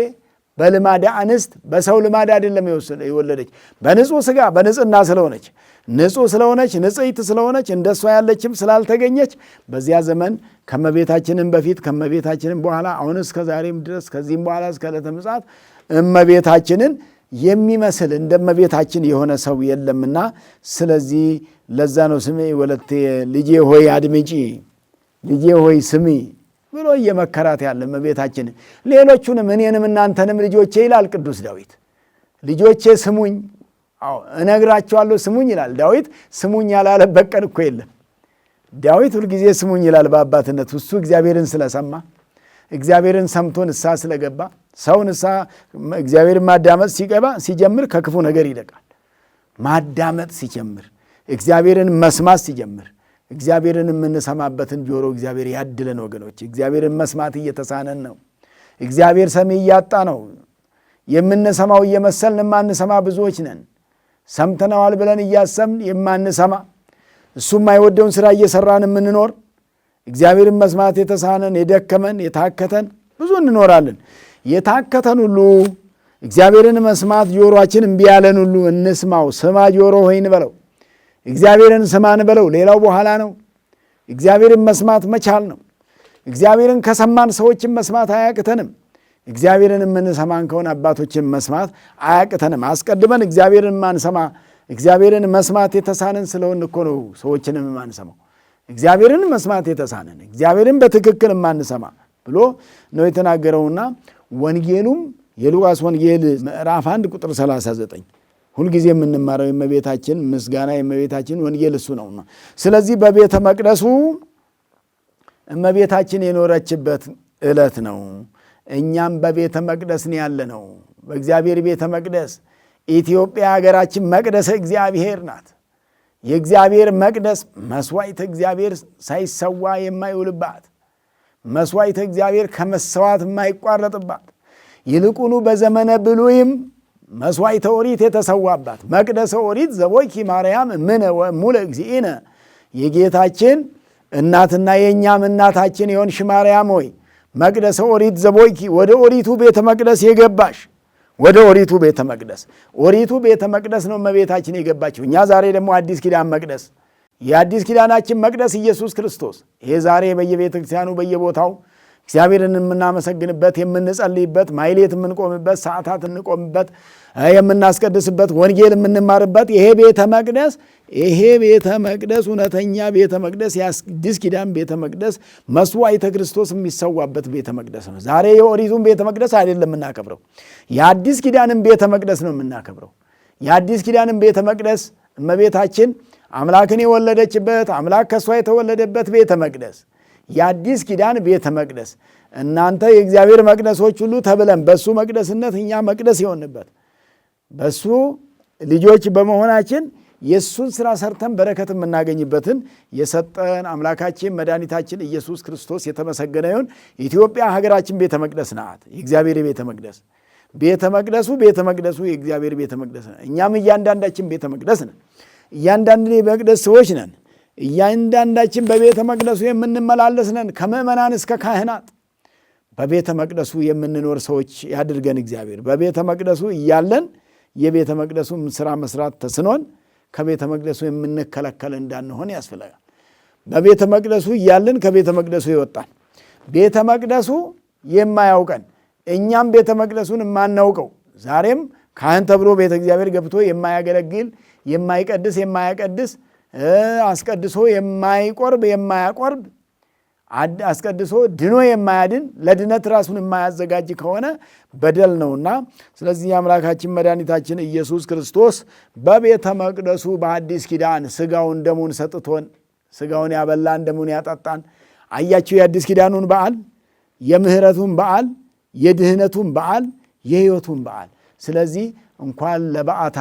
በልማደ አንስት በሰው ልማድ አይደለም የወለደች። በንጹሕ ሥጋ በንጽሕና ስለሆነች ንጹሕ ስለሆነች ንጽሕት ስለሆነች እንደሷ ያለችም ስላልተገኘች በዚያ ዘመን ከመቤታችንም በፊት ከመቤታችንም በኋላ አሁን እስከ ዛሬም ድረስ ከዚህም በኋላ እስከ ዕለተ ምጽአት እመቤታችንን የሚመስል እንደ እመቤታችን የሆነ ሰው የለምና፣ ስለዚህ ለዛ ነው ስሜ ወለቴ ልጄ ሆይ አድምጪ፣ ልጄ ሆይ ስሚ ብሎ እየመከራት ያለ እመቤታችንን። ሌሎቹንም እኔንም እናንተንም ልጆቼ ይላል ቅዱስ ዳዊት። ልጆቼ ስሙኝ፣ እነግራቸዋለሁ ስሙኝ ይላል ዳዊት። ስሙኝ ያላለበት ቀን እኮ የለም። ዳዊት ሁልጊዜ ስሙኝ ይላል በአባትነቱ። እሱ እግዚአብሔርን ስለሰማ እግዚአብሔርን ሰምቶ ንስሐ ስለገባ ሰው ንስሐ እግዚአብሔርን ማዳመጥ ሲጀምር ከክፉ ነገር ይርቃል። ማዳመጥ ሲጀምር እግዚአብሔርን መስማት ሲጀምር እግዚአብሔርን የምንሰማበትን ጆሮ እግዚአብሔር ያድለን ወገኖች። እግዚአብሔርን መስማት እየተሳነን ነው። እግዚአብሔር ሰሚ እያጣ ነው። የምንሰማው እየመሰልን የማንሰማ ብዙዎች ነን። ሰምተነዋል ብለን እያሰብን የማንሰማ እሱ የማይወደውን ሥራ እየሠራን የምንኖር እግዚአብሔርን መስማት የተሳነን የደከመን የታከተን ብዙ እንኖራለን። የታከተን ሁሉ እግዚአብሔርን መስማት ጆሮአችን እምቢ ያለን ሁሉ እንስማው። ስማ ጆሮ ሆይ እንበለው፣ እግዚአብሔርን ስማ እንበለው። ሌላው በኋላ ነው። እግዚአብሔርን መስማት መቻል ነው። እግዚአብሔርን ከሰማን ሰዎችን መስማት አያቅተንም። እግዚአብሔርን የምንሰማን ከሆነ አባቶችን መስማት አያቅተንም። አስቀድመን እግዚአብሔርን ማንሰማ እግዚአብሔርን መስማት የተሳነን ስለሆን እኮ ነው ሰዎችንም የማንሰማው። እግዚአብሔርን መስማት የተሳነን እግዚአብሔርን በትክክል የማንሰማ ብሎ ነው የተናገረውና ወንጌሉም የሉቃስ ወንጌል ምዕራፍ 1 ቁጥር 39 ሁልጊዜ የምንማረው የእመቤታችን ምስጋና የእመቤታችን ወንጌል እሱ ነውና፣ ስለዚህ በቤተ መቅደሱ እመቤታችን የኖረችበት ዕለት ነው። እኛም በቤተ መቅደስ ነው ያለነው። በእግዚአብሔር ቤተ መቅደስ ኢትዮጵያ ሀገራችን መቅደሰ እግዚአብሔር ናት። የእግዚአብሔር መቅደስ መስዋዕተ እግዚአብሔር ሳይሰዋ የማይውልባት፣ መስዋዕተ እግዚአብሔር ከመሰዋት የማይቋረጥባት፣ ይልቁኑ በዘመነ ብሉይም መስዋዕተ ኦሪት የተሰዋባት መቅደሰ ኦሪት ዘቦይኪ ማርያም እምነ ወእሙለ እግዚእነ፣ የጌታችን እናትና የእኛም እናታችን የሆንሽ ማርያም ሆይ መቅደሰ ኦሪት ዘቦይኪ፣ ወደ ኦሪቱ ቤተ መቅደስ የገባሽ ወደ ኦሪቱ ቤተ መቅደስ። ኦሪቱ ቤተ መቅደስ ነው እመቤታችን የገባችው። እኛ ዛሬ ደግሞ አዲስ ኪዳን መቅደስ፣ የአዲስ ኪዳናችን መቅደስ ኢየሱስ ክርስቶስ። ይሄ ዛሬ በየቤተ ክርስቲያኑ በየቦታው እግዚአብሔርን የምናመሰግንበት፣ የምንጸልይበት፣ ማይሌት የምንቆምበት፣ ሰዓታት እንቆምበት፣ የምናስቀድስበት፣ ወንጌል የምንማርበት ይሄ ቤተ መቅደስ እውነተኛ ቤተ መቅደስ፣ የአዲስ ኪዳን ቤተ መቅደስ፣ መስዋዕተ ክርስቶስ የሚሰዋበት ቤተ መቅደስ ነው። ዛሬ የኦሪቱን ቤተ መቅደስ አይደለም የምናከብረው፣ የአዲስ ኪዳንን ቤተ መቅደስ ነው የምናከብረው። የአዲስ ኪዳንን ቤተ መቅደስ እመቤታችን አምላክን የወለደችበት፣ አምላክ ከእሷ የተወለደበት ቤተ መቅደስ፣ የአዲስ ኪዳን ቤተ መቅደስ። እናንተ የእግዚአብሔር መቅደሶች ሁሉ ተብለን በሱ መቅደስነት እኛ መቅደስ የሆንበት በሱ ልጆች በመሆናችን የእሱን ሥራ ሰርተን በረከት የምናገኝበትን የሰጠን አምላካችን መድኃኒታችን ኢየሱስ ክርስቶስ የተመሰገነ ይሁን። ኢትዮጵያ ሀገራችን ቤተ መቅደስ ናት፣ የእግዚአብሔር ቤተ መቅደስ። ቤተ መቅደሱ የእግዚአብሔር ቤተ መቅደስ ነው። እኛም እያንዳንዳችን ቤተ መቅደስ ነን። እያንዳንድ የመቅደስ ሰዎች ነን። እያንዳንዳችን በቤተ መቅደሱ የምንመላለስ ነን። ከምዕመናን እስከ ካህናት በቤተ መቅደሱ የምንኖር ሰዎች ያድርገን እግዚአብሔር። በቤተ መቅደሱ እያለን የቤተ መቅደሱን ሥራ መስራት ተስኖን ከቤተ መቅደሱ የምንከለከል እንዳንሆን ያስፈልጋል። በቤተ መቅደሱ እያለን ከቤተ መቅደሱ ይወጣል። ቤተ መቅደሱ የማያውቀን እኛም ቤተ መቅደሱን የማናውቀው ዛሬም ካህን ተብሎ ቤተ እግዚአብሔር ገብቶ የማያገለግል የማይቀድስ የማያቀድስ አስቀድሶ የማይቆርብ የማያቆርብ አስቀድሶ ድኖ የማያድን ለድነት ራሱን የማያዘጋጅ ከሆነ በደል ነውና፣ ስለዚህ አምላካችን መድኃኒታችን ኢየሱስ ክርስቶስ በቤተ መቅደሱ በአዲስ ኪዳን ሥጋውን ደሙን ሰጥቶን፣ ሥጋውን ያበላን ደሙን ያጠጣን። አያችሁ የአዲስ ኪዳኑን በዓል፣ የምህረቱን በዓል፣ የድህነቱን በዓል፣ የሕይወቱን በዓል። ስለዚህ እንኳን ለበዓታ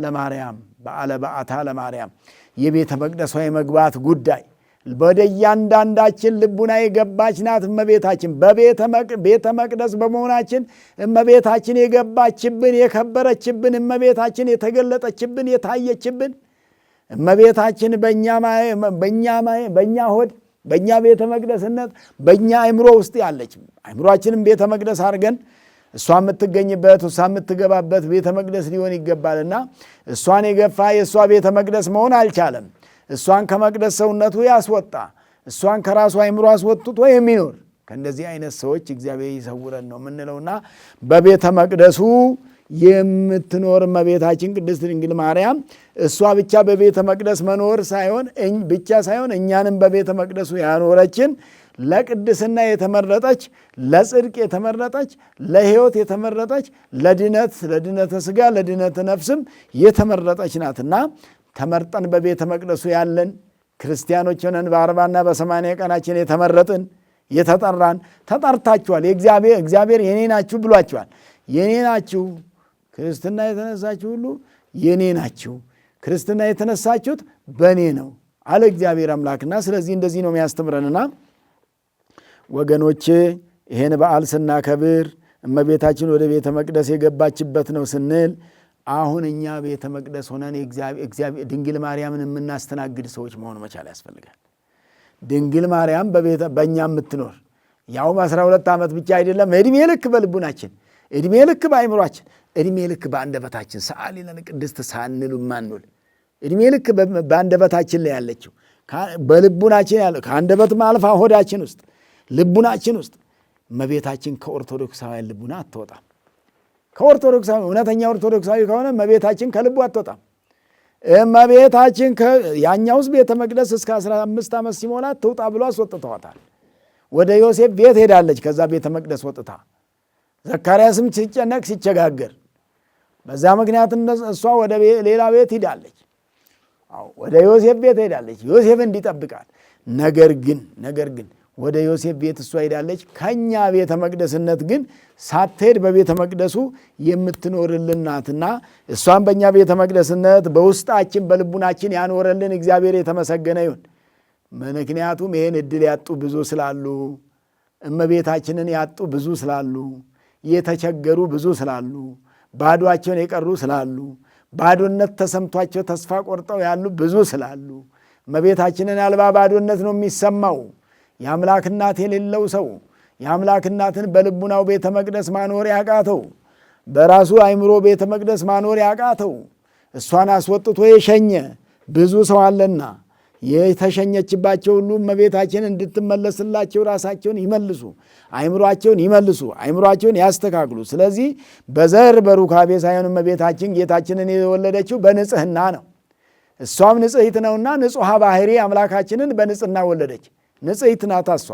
ለማርያም በዓለ በዓታ ለማርያም የቤተ መቅደሷ የመግባት ጉዳይ ወደ እያንዳንዳችን ልቡና የገባች ናት እመቤታችን። ቤተ መቅደስ በመሆናችን እመቤታችን የገባችብን የከበረችብን እመቤታችን የተገለጠችብን የታየችብን እመቤታችን በእኛ ሆድ በእኛ ቤተ መቅደስነት በእኛ አእምሮ ውስጥ ያለች አእምሮአችንም ቤተ መቅደስ አድርገን እሷ የምትገኝበት እሷ የምትገባበት ቤተ መቅደስ ሊሆን ይገባልና እሷን የገፋ የእሷ ቤተ መቅደስ መሆን አልቻለም። እሷን ከመቅደስ ሰውነቱ ያስወጣ እሷን ከራሱ አእምሮ አስወጥቶ የሚኖር ከእንደዚህ አይነት ሰዎች እግዚአብሔር ይሰውረን ነው የምንለውና በቤተ መቅደሱ የምትኖር እመቤታችን ቅድስት ድንግል ማርያም እሷ ብቻ በቤተ መቅደስ መኖር ብቻ ሳይሆን እኛንም በቤተ መቅደሱ ያኖረችን ለቅድስና የተመረጠች ለጽድቅ የተመረጠች ለሕይወት የተመረጠች ለድነተ ሥጋ ለድነተ ነፍስም የተመረጠች ናትና ተመርጠን በቤተ መቅደሱ ያለን ክርስቲያኖች ሆነን በ40ና በ80 ቀናችን የተመረጥን የተጠራን ተጠርታችኋል። እግዚአብሔር የኔ ናችሁ ብሏችኋል። የኔ ናችሁ ክርስትና የተነሳችሁ ሁሉ የኔ ናችሁ። ክርስትና የተነሳችሁት በእኔ ነው አለ እግዚአብሔር አምላክና ስለዚህ እንደዚህ ነው የሚያስተምረንና ወገኖቼ ይሄን በዓል ስናከብር እመቤታችን ወደ ቤተ መቅደስ የገባችበት ነው ስንል አሁን እኛ ቤተ መቅደስ ሆነን ድንግል ማርያምን የምናስተናግድ ሰዎች መሆን መቻል ያስፈልጋል። ድንግል ማርያም በእኛ የምትኖር ያውም 12 ዓመት ብቻ አይደለም፣ ዕድሜ ልክ በልቡናችን፣ ዕድሜ ልክ በአይምሯችን፣ ዕድሜ ልክ በአንደበታችን ሰዓሊ ለነ ቅድስት ሳንሉ ማንውል ዕድሜ ልክ በአንደበታችን ላይ ያለችው በልቡናችን ያለው ከአንደበትም አልፋ ሆዳችን ውስጥ ልቡናችን ውስጥ እመቤታችን ከኦርቶዶክሳውያን ልቡና አትወጣም። ከኦርቶዶክሳዊ እውነተኛ ኦርቶዶክሳዊ ከሆነ እመቤታችን ከልቡ አትወጣም። እመቤታችን ያኛውስ ቤተ መቅደስ እስከ 15 ዓመት ሲሞላት ትውጣ ብሎ አስወጥተዋታል። ወደ ዮሴፍ ቤት ሄዳለች። ከዛ ቤተ መቅደስ ወጥታ ዘካርያስም ሲጨነቅ ሲቸጋገር በዛ ምክንያት እሷ ወደ ሌላ ቤት ሄዳለች። ወደ ዮሴፍ ቤት ሄዳለች ዮሴፍ እንዲጠብቃት። ነገር ግን ወደ ዮሴፍ ቤት እሷ ሄዳለች። ከኛ ቤተ መቅደስነት ግን ሳትሄድ በቤተ መቅደሱ የምትኖርልን ናትና እሷን በእኛ ቤተ መቅደስነት በውስጣችን በልቡናችን ያኖረልን እግዚአብሔር የተመሰገነ ይሁን። ምክንያቱም ይህን ዕድል ያጡ ብዙ ስላሉ፣ እመቤታችንን ያጡ ብዙ ስላሉ፣ የተቸገሩ ብዙ ስላሉ፣ ባዶአቸውን የቀሩ ስላሉ፣ ባዶነት ተሰምቷቸው ተስፋ ቆርጠው ያሉ ብዙ ስላሉ፣ እመቤታችንን አልባ ባዶነት ነው የሚሰማው። የአምላክ እናት የሌለው ሰው የአምላክ እናትን በልቡናው ቤተ መቅደስ ማኖር ያቃተው በራሱ አእምሮ ቤተ መቅደስ ማኖር ያቃተው እሷን አስወጥቶ የሸኘ ብዙ ሰው አለና የተሸኘችባቸው ሁሉ እመቤታችን እንድትመለስላቸው ራሳቸውን ይመልሱ፣ አእምሯቸውን ያስተካክሉ። ስለዚህ በዘር በሩካቤ ሳይሆን እመቤታችን ጌታችንን የወለደችው በንጽህና ነው። እሷም ንጽሕት ነውና ንጹሐ ባህሪ አምላካችንን በንጽህና ወለደች። ንጽሕት ናት። እሷ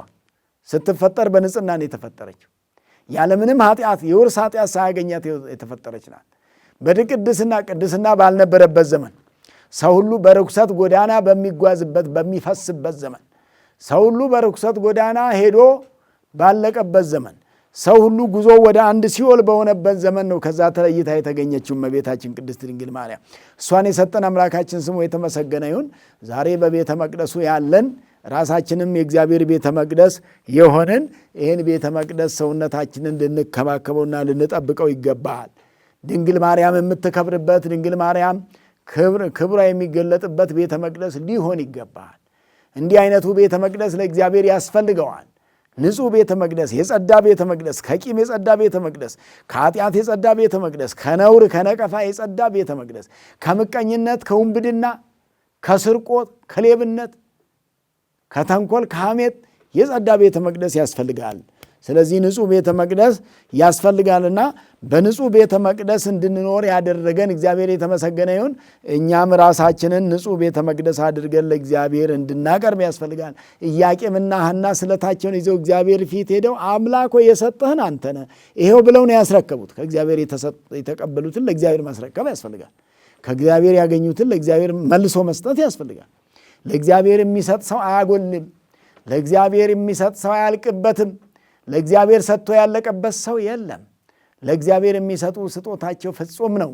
ስትፈጠር በንጽህና ነው የተፈጠረችው። ያለምንም ኃጢአት የውርስ ኃጢአት ሳያገኛት የተፈጠረች ናት። ቅድስና ባልነበረበት ዘመን ሰው ሁሉ በርኩሰት ጎዳና በሚጓዝበት በሚፈስበት ዘመን ሰው ሁሉ በርኩሰት ጎዳና ሄዶ ባለቀበት ዘመን ሰው ሁሉ ጉዞ ወደ አንድ ሲኦል በሆነበት ዘመን ነው ከዛ ተለይታ የተገኘችው እመቤታችን ቅድስት ድንግል ማርያም። እሷን የሰጠን አምላካችን ስሙ የተመሰገነ ይሁን። ዛሬ በቤተ መቅደሱ ያለን ራሳችንም የእግዚአብሔር ቤተ መቅደስ የሆንን ይህን ቤተ መቅደስ ሰውነታችንን ልንከባከበውና ልንጠብቀው ይገባል። ድንግል ማርያም የምትከብርበት ድንግል ማርያም ክብሯ የሚገለጥበት ቤተ መቅደስ ሊሆን ይገባል። እንዲህ አይነቱ ቤተ መቅደስ ለእግዚአብሔር ያስፈልገዋል። ንጹሕ ቤተ መቅደስ፣ የጸዳ ቤተ መቅደስ፣ ከቂም የጸዳ ቤተ መቅደስ፣ ከኃጢአት የጸዳ ቤተ መቅደስ፣ ከነውር ከነቀፋ የጸዳ ቤተ መቅደስ፣ ከምቀኝነት፣ ከውንብድና፣ ከስርቆት፣ ከሌብነት፣ ከተንኮል፣ ከሐሜት የጸዳ ቤተ መቅደስ ያስፈልጋል። ስለዚህ ንጹሕ ቤተ መቅደስ ያስፈልጋልና በንጹሕ ቤተ መቅደስ እንድንኖር ያደረገን እግዚአብሔር የተመሰገነ ይሁን። እኛም ራሳችንን ንጹሕ ቤተ መቅደስ አድርገን ለእግዚአብሔር እንድናቀርብ ያስፈልጋል። ኢያቄምና ሐና ስለታቸውን ይዘው እግዚአብሔር ፊት ሄደው አምላክ ሆይ የሰጠህን አንተ ነህ ይሄው ብለው ነው ያስረከቡት። ከእግዚአብሔር የተቀበሉትን ለእግዚአብሔር ማስረከብ ያስፈልጋል። ከእግዚአብሔር ያገኙትን ለእግዚአብሔር መልሶ መስጠት ያስፈልጋል። ለእግዚአብሔር የሚሰጥ ሰው አያጎልም። ለእግዚአብሔር የሚሰጥ ሰው አያልቅበትም። ለእግዚአብሔር ሰጥቶ ያለቀበት ሰው የለም። ለእግዚአብሔር የሚሰጡ ስጦታቸው ፍጹም ነው።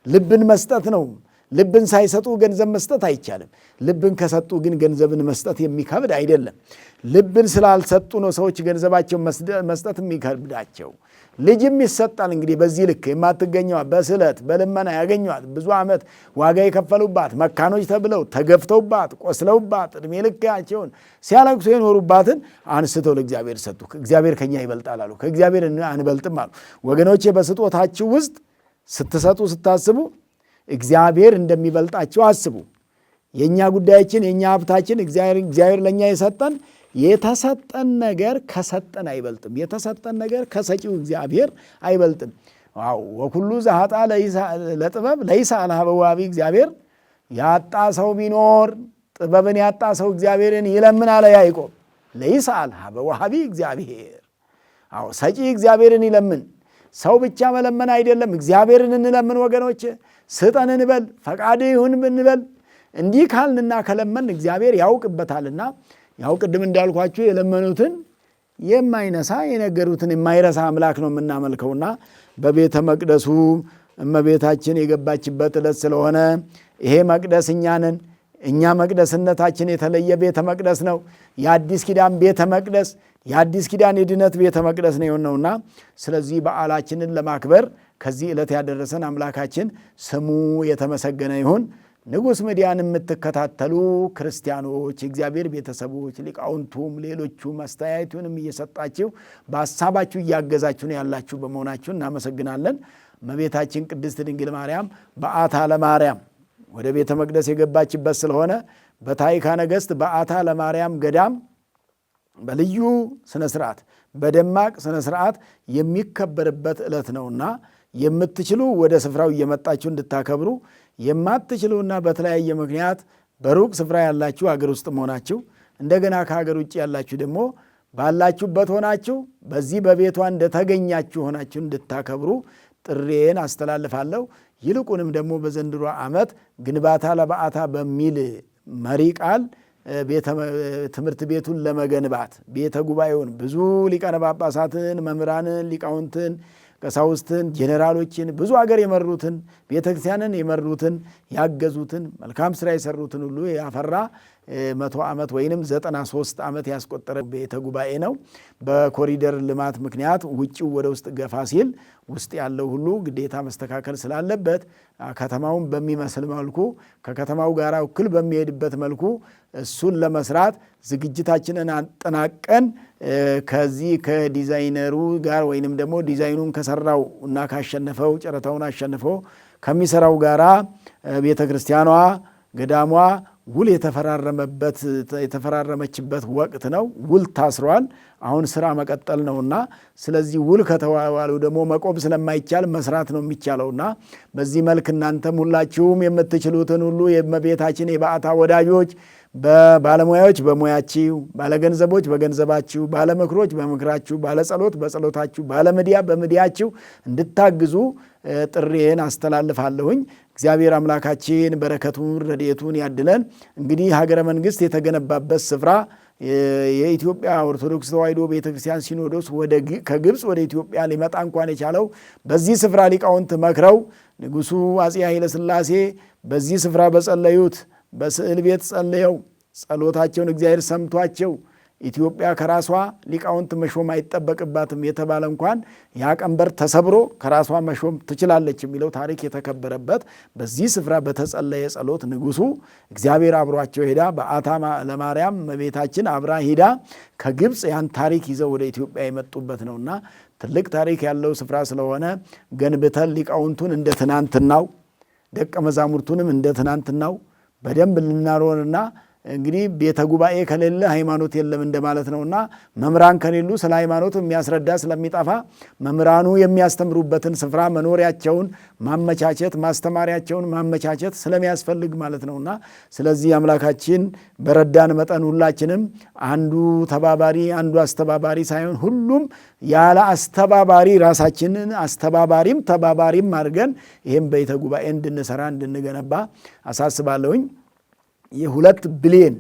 ልብን መስጠት ነው። ልብን ሳይሰጡ ገንዘብ መስጠት አይቻልም። ልብን ከሰጡ ግን ገንዘብን መስጠት የሚከብድ አይደለም። ልብን ስላልሰጡ ነው ሰዎች ገንዘባቸው መስጠት የሚከብዳቸው። ልጅም ይሰጣል። እንግዲህ በዚህ ልክ የማትገኘዋት በስለት በልመና ያገኟት ብዙ ዓመት ዋጋ የከፈሉባት መካኖች ተብለው ተገፍተውባት ቆስለውባት ዕድሜ ልካቸውን ሲያለቅሱ የኖሩባትን አንስተው ለእግዚአብሔር ሰጡ። እግዚአብሔር ከኛ ይበልጣል አሉ። ከእግዚአብሔር አንበልጥም አሉ። ወገኖቼ በስጦታችሁ ውስጥ ስትሰጡ ስታስቡ እግዚአብሔር እንደሚበልጣቸው አስቡ። የእኛ ጉዳያችን የእኛ ሀብታችን እግዚአብሔር ለእኛ የሰጠን የተሰጠን ነገር ከሰጠን አይበልጥም። የተሰጠን ነገር ከሰጪው እግዚአብሔር አይበልጥም። ወኩሉ ዘኃጣ ለጥበብ ለይስአል ኀበ ወሀቢ እግዚአብሔር። ያጣ ሰው ቢኖር ጥበብን ያጣ ሰው እግዚአብሔርን ይለምን አለ ያዕቆብ። ለይስአል ኀበ ወሀቢ እግዚአብሔር። ሰጪ እግዚአብሔርን ይለምን። ሰው ብቻ መለመን አይደለም፣ እግዚአብሔርን እንለምን ወገኖች። ስጠን እንበል፣ ፈቃድ ይሁን እንበል። እንዲህ ካልንና ከለመን እግዚአብሔር ያውቅበታልና ያው ቅድም እንዳልኳችሁ የለመኑትን የማይነሳ የነገሩትን የማይረሳ አምላክ ነው የምናመልከውና በቤተ መቅደሱ እመቤታችን የገባችበት ዕለት ስለሆነ ይሄ መቅደስ እኛ ነን። እኛ መቅደስነታችን የተለየ ቤተ መቅደስ ነው። የአዲስ ኪዳን ቤተ መቅደስ፣ የአዲስ ኪዳን የድነት ቤተ መቅደስ ነው የሆነውና ስለዚህ በዓላችንን ለማክበር ከዚህ ዕለት ያደረሰን አምላካችን ስሙ የተመሰገነ ይሁን። ንጉሥ ሚዲያን የምትከታተሉ ክርስቲያኖች፣ የእግዚአብሔር ቤተሰቦች፣ ሊቃውንቱም ሌሎቹም አስተያየቱንም እየሰጣችሁ በሐሳባችሁ እያገዛችሁ ነው ያላችሁ በመሆናችሁ እናመሰግናለን። እመቤታችን ቅድስት ድንግል ማርያም በዓታ ለማርያም ወደ ቤተ መቅደስ የገባችበት ስለሆነ በታዕካ ነገሥት በዓታ ለማርያም ገዳም በልዩ ስነ ስርዓት በደማቅ ስነ ስርዓት የሚከበርበት ዕለት ነውና የምትችሉ ወደ ስፍራው እየመጣችሁ እንድታከብሩ፣ የማትችሉና በተለያየ ምክንያት በሩቅ ስፍራ ያላችሁ አገር ውስጥ መሆናችሁ እንደገና ከሀገር ውጭ ያላችሁ ደግሞ ባላችሁበት ሆናችሁ በዚህ በቤቷ እንደተገኛችሁ ሆናችሁ እንድታከብሩ ጥሬን አስተላልፋለሁ። ይልቁንም ደግሞ በዘንድሮ ዓመት ግንባታ ለበዓታ በሚል መሪ ቃል ትምህርት ቤቱን ለመገንባት ቤተ ጉባኤውን ብዙ ሊቃነ ጳጳሳትን፣ መምህራንን፣ ሊቃውንትን፣ ቀሳውስትን፣ ጄኔራሎችን ብዙ አገር የመሩትን ቤተ ክርስቲያንን የመሩትን ያገዙትን መልካም ስራ የሰሩትን ሁሉ ያፈራ 100 ዓመት ወይንም 93 ዓመት ያስቆጠረ ቤተ ጉባኤ ነው። በኮሪደር ልማት ምክንያት ውጪው ወደ ውስጥ ገፋ ሲል ውስጥ ያለው ሁሉ ግዴታ መስተካከል ስላለበት ከተማውን በሚመስል መልኩ ከከተማው ጋር እኩል በሚሄድበት መልኩ እሱን ለመስራት ዝግጅታችንን አጠናቀን ከዚህ ከዲዛይነሩ ጋር ወይንም ደግሞ ዲዛይኑን ከሰራው እና ካሸነፈው ጨረታውን አሸንፈው ከሚሰራው ጋራ ቤተክርስቲያኗ ገዳሟ ውል የተፈራረመችበት ወቅት ነው። ውል ታስሯል። አሁን ስራ መቀጠል ነውና ስለዚህ ውል ከተዋዋሉ ደግሞ መቆም ስለማይቻል መስራት ነው የሚቻለውና በዚህ መልክ እናንተም ሁላችሁም የምትችሉትን ሁሉ የእመቤታችን የበዓታ ወዳጆች ባለሙያዎች በሙያችሁ፣ ባለገንዘቦች በገንዘባችሁ፣ ባለምክሮች በምክራችሁ፣ ባለጸሎት በጸሎታችሁ፣ ባለሚዲያ በሚዲያችሁ እንድታግዙ ጥሪዬን አስተላልፋለሁኝ። እግዚአብሔር አምላካችን በረከቱን ረድኤቱን ያድለን። እንግዲህ ሀገረ መንግስት የተገነባበት ስፍራ የኢትዮጵያ ኦርቶዶክስ ተዋሕዶ ቤተክርስቲያን ሲኖዶስ ከግብፅ ወደ ኢትዮጵያ ሊመጣ እንኳን የቻለው በዚህ ስፍራ ሊቃውንት መክረው ንጉሡ አፄ ኃይለ ሥላሴ በዚህ ስፍራ በጸለዩት በስዕል ቤት ጸልየው ጸሎታቸውን እግዚአብሔር ሰምቷቸው ኢትዮጵያ ከራሷ ሊቃውንት መሾም አይጠበቅባትም የተባለ እንኳን ያ ቀንበር ተሰብሮ ከራሷ መሾም ትችላለች የሚለው ታሪክ የተከበረበት በዚህ ስፍራ በተጸለየ ጸሎት ንጉሡ እግዚአብሔር አብሯቸው ሄዳ በዓታ ለማርያም እመቤታችን አብራ ሄዳ ከግብፅ ያን ታሪክ ይዘው ወደ ኢትዮጵያ የመጡበት ነውና ትልቅ ታሪክ ያለው ስፍራ ስለሆነ ገንብተን ሊቃውንቱን እንደ ትናንትናው ደቀ መዛሙርቱንም እንደ ትናንትናው በደንብ ልናኖርና እንግዲህ ቤተ ጉባኤ ከሌለ ሃይማኖት የለም እንደማለት ነውና መምህራን ከሌሉ ስለ ሃይማኖት የሚያስረዳ ስለሚጠፋ መምህራኑ የሚያስተምሩበትን ስፍራ መኖሪያቸውን ማመቻቸት ማስተማሪያቸውን ማመቻቸት ስለሚያስፈልግ ማለት ነውና ስለዚህ አምላካችን በረዳን መጠን ሁላችንም አንዱ ተባባሪ አንዱ አስተባባሪ ሳይሆን ሁሉም ያለ አስተባባሪ ራሳችንን አስተባባሪም ተባባሪም አድርገን ይህም ቤተ ጉባኤ እንድንሰራ እንድንገነባ አሳስባለሁኝ። የ2 ቢሊዮን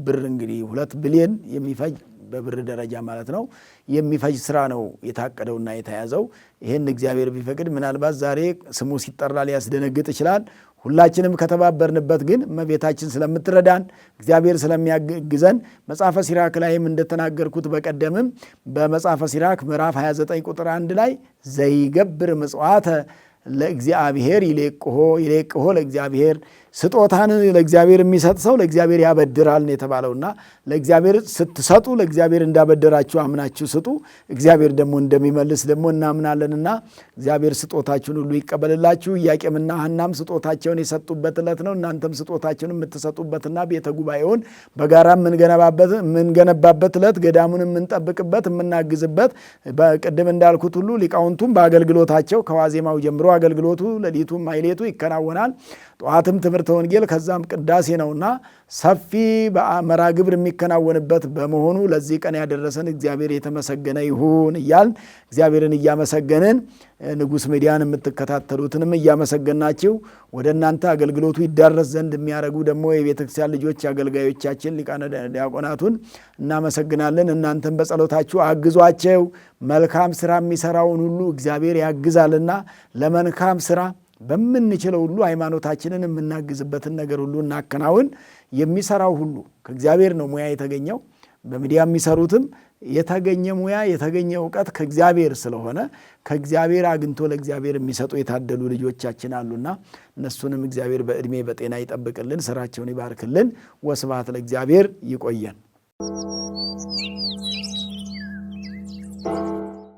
ብር እንግዲህ 2 ቢሊዮን የሚፈጅ በብር ደረጃ ማለት ነው የሚፈጅ ስራ ነው የታቀደውና የተያዘው። ይሄን እግዚአብሔር ቢፈቅድ ምናልባት ዛሬ ስሙ ሲጠራ ሊያስደነግጥ ይችላል። ሁላችንም ከተባበርንበት ግን እመቤታችን ስለምትረዳን እግዚአብሔር ስለሚያግዘን መጽሐፈ ሲራክ ላይም እንደተናገርኩት በቀደምም በመጽሐፈ ሲራክ ምዕራፍ 29 ቁጥር 1 ላይ ዘይገብር ምጽዋተ ለእግዚአብሔር ይሌቅሆ ለእግዚአብሔር ስጦታን ለእግዚአብሔር የሚሰጥ ሰው ለእግዚአብሔር ያበድራል የተባለውና ለእግዚአብሔር ስትሰጡ ለእግዚአብሔር እንዳበደራችሁ አምናችሁ ስጡ፣ እግዚአብሔር ደግሞ እንደሚመልስ ደግሞ እናምናለንና እግዚአብሔር ስጦታችሁን ሁሉ ይቀበልላችሁ። ኢያቄምና ሐናም ስጦታቸውን የሰጡበት ዕለት ነው። እናንተም ስጦታችሁን የምትሰጡበትና ቤተ ጉባኤውን በጋራ የምንገነባበት ዕለት፣ ገዳሙን የምንጠብቅበት የምናግዝበት፣ በቅድም እንዳልኩት ሁሉ ሊቃውንቱም በአገልግሎታቸው ከዋዜማው ጀምሮ አገልግሎቱ ሌሊቱም ማይሌቱ ይከናወናል። ጠዋትም ትምህርተ ወንጌል ከዛም ቅዳሴ ነውና ሰፊ መርሐ ግብር የሚከናወንበት በመሆኑ ለዚህ ቀን ያደረሰን እግዚአብሔር የተመሰገነ ይሁን እያል እግዚአብሔርን እያመሰገንን ንጉሥ ሚዲያን የምትከታተሉትንም እያመሰገናችሁ ወደ እናንተ አገልግሎቱ ይዳረስ ዘንድ የሚያደርጉ ደግሞ የቤተክርስቲያን ልጆች አገልጋዮቻችን ሊቃነ ዲያቆናቱን እናመሰግናለን። እናንተም በጸሎታችሁ አግዟቸው። መልካም ስራ የሚሰራውን ሁሉ እግዚአብሔር ያግዛልና ለመልካም ስራ በምንችለው ሁሉ ሃይማኖታችንን የምናግዝበትን ነገር ሁሉ እናከናውን። የሚሰራው ሁሉ ከእግዚአብሔር ነው ሙያ የተገኘው። በሚዲያ የሚሰሩትም የተገኘ ሙያ የተገኘ እውቀት ከእግዚአብሔር ስለሆነ ከእግዚአብሔር አግኝቶ ለእግዚአብሔር የሚሰጡ የታደሉ ልጆቻችን አሉና እነሱንም እግዚአብሔር በዕድሜ በጤና ይጠብቅልን፣ ስራቸውን ይባርክልን። ወስብሐት ለእግዚአብሔር። ይቆየን።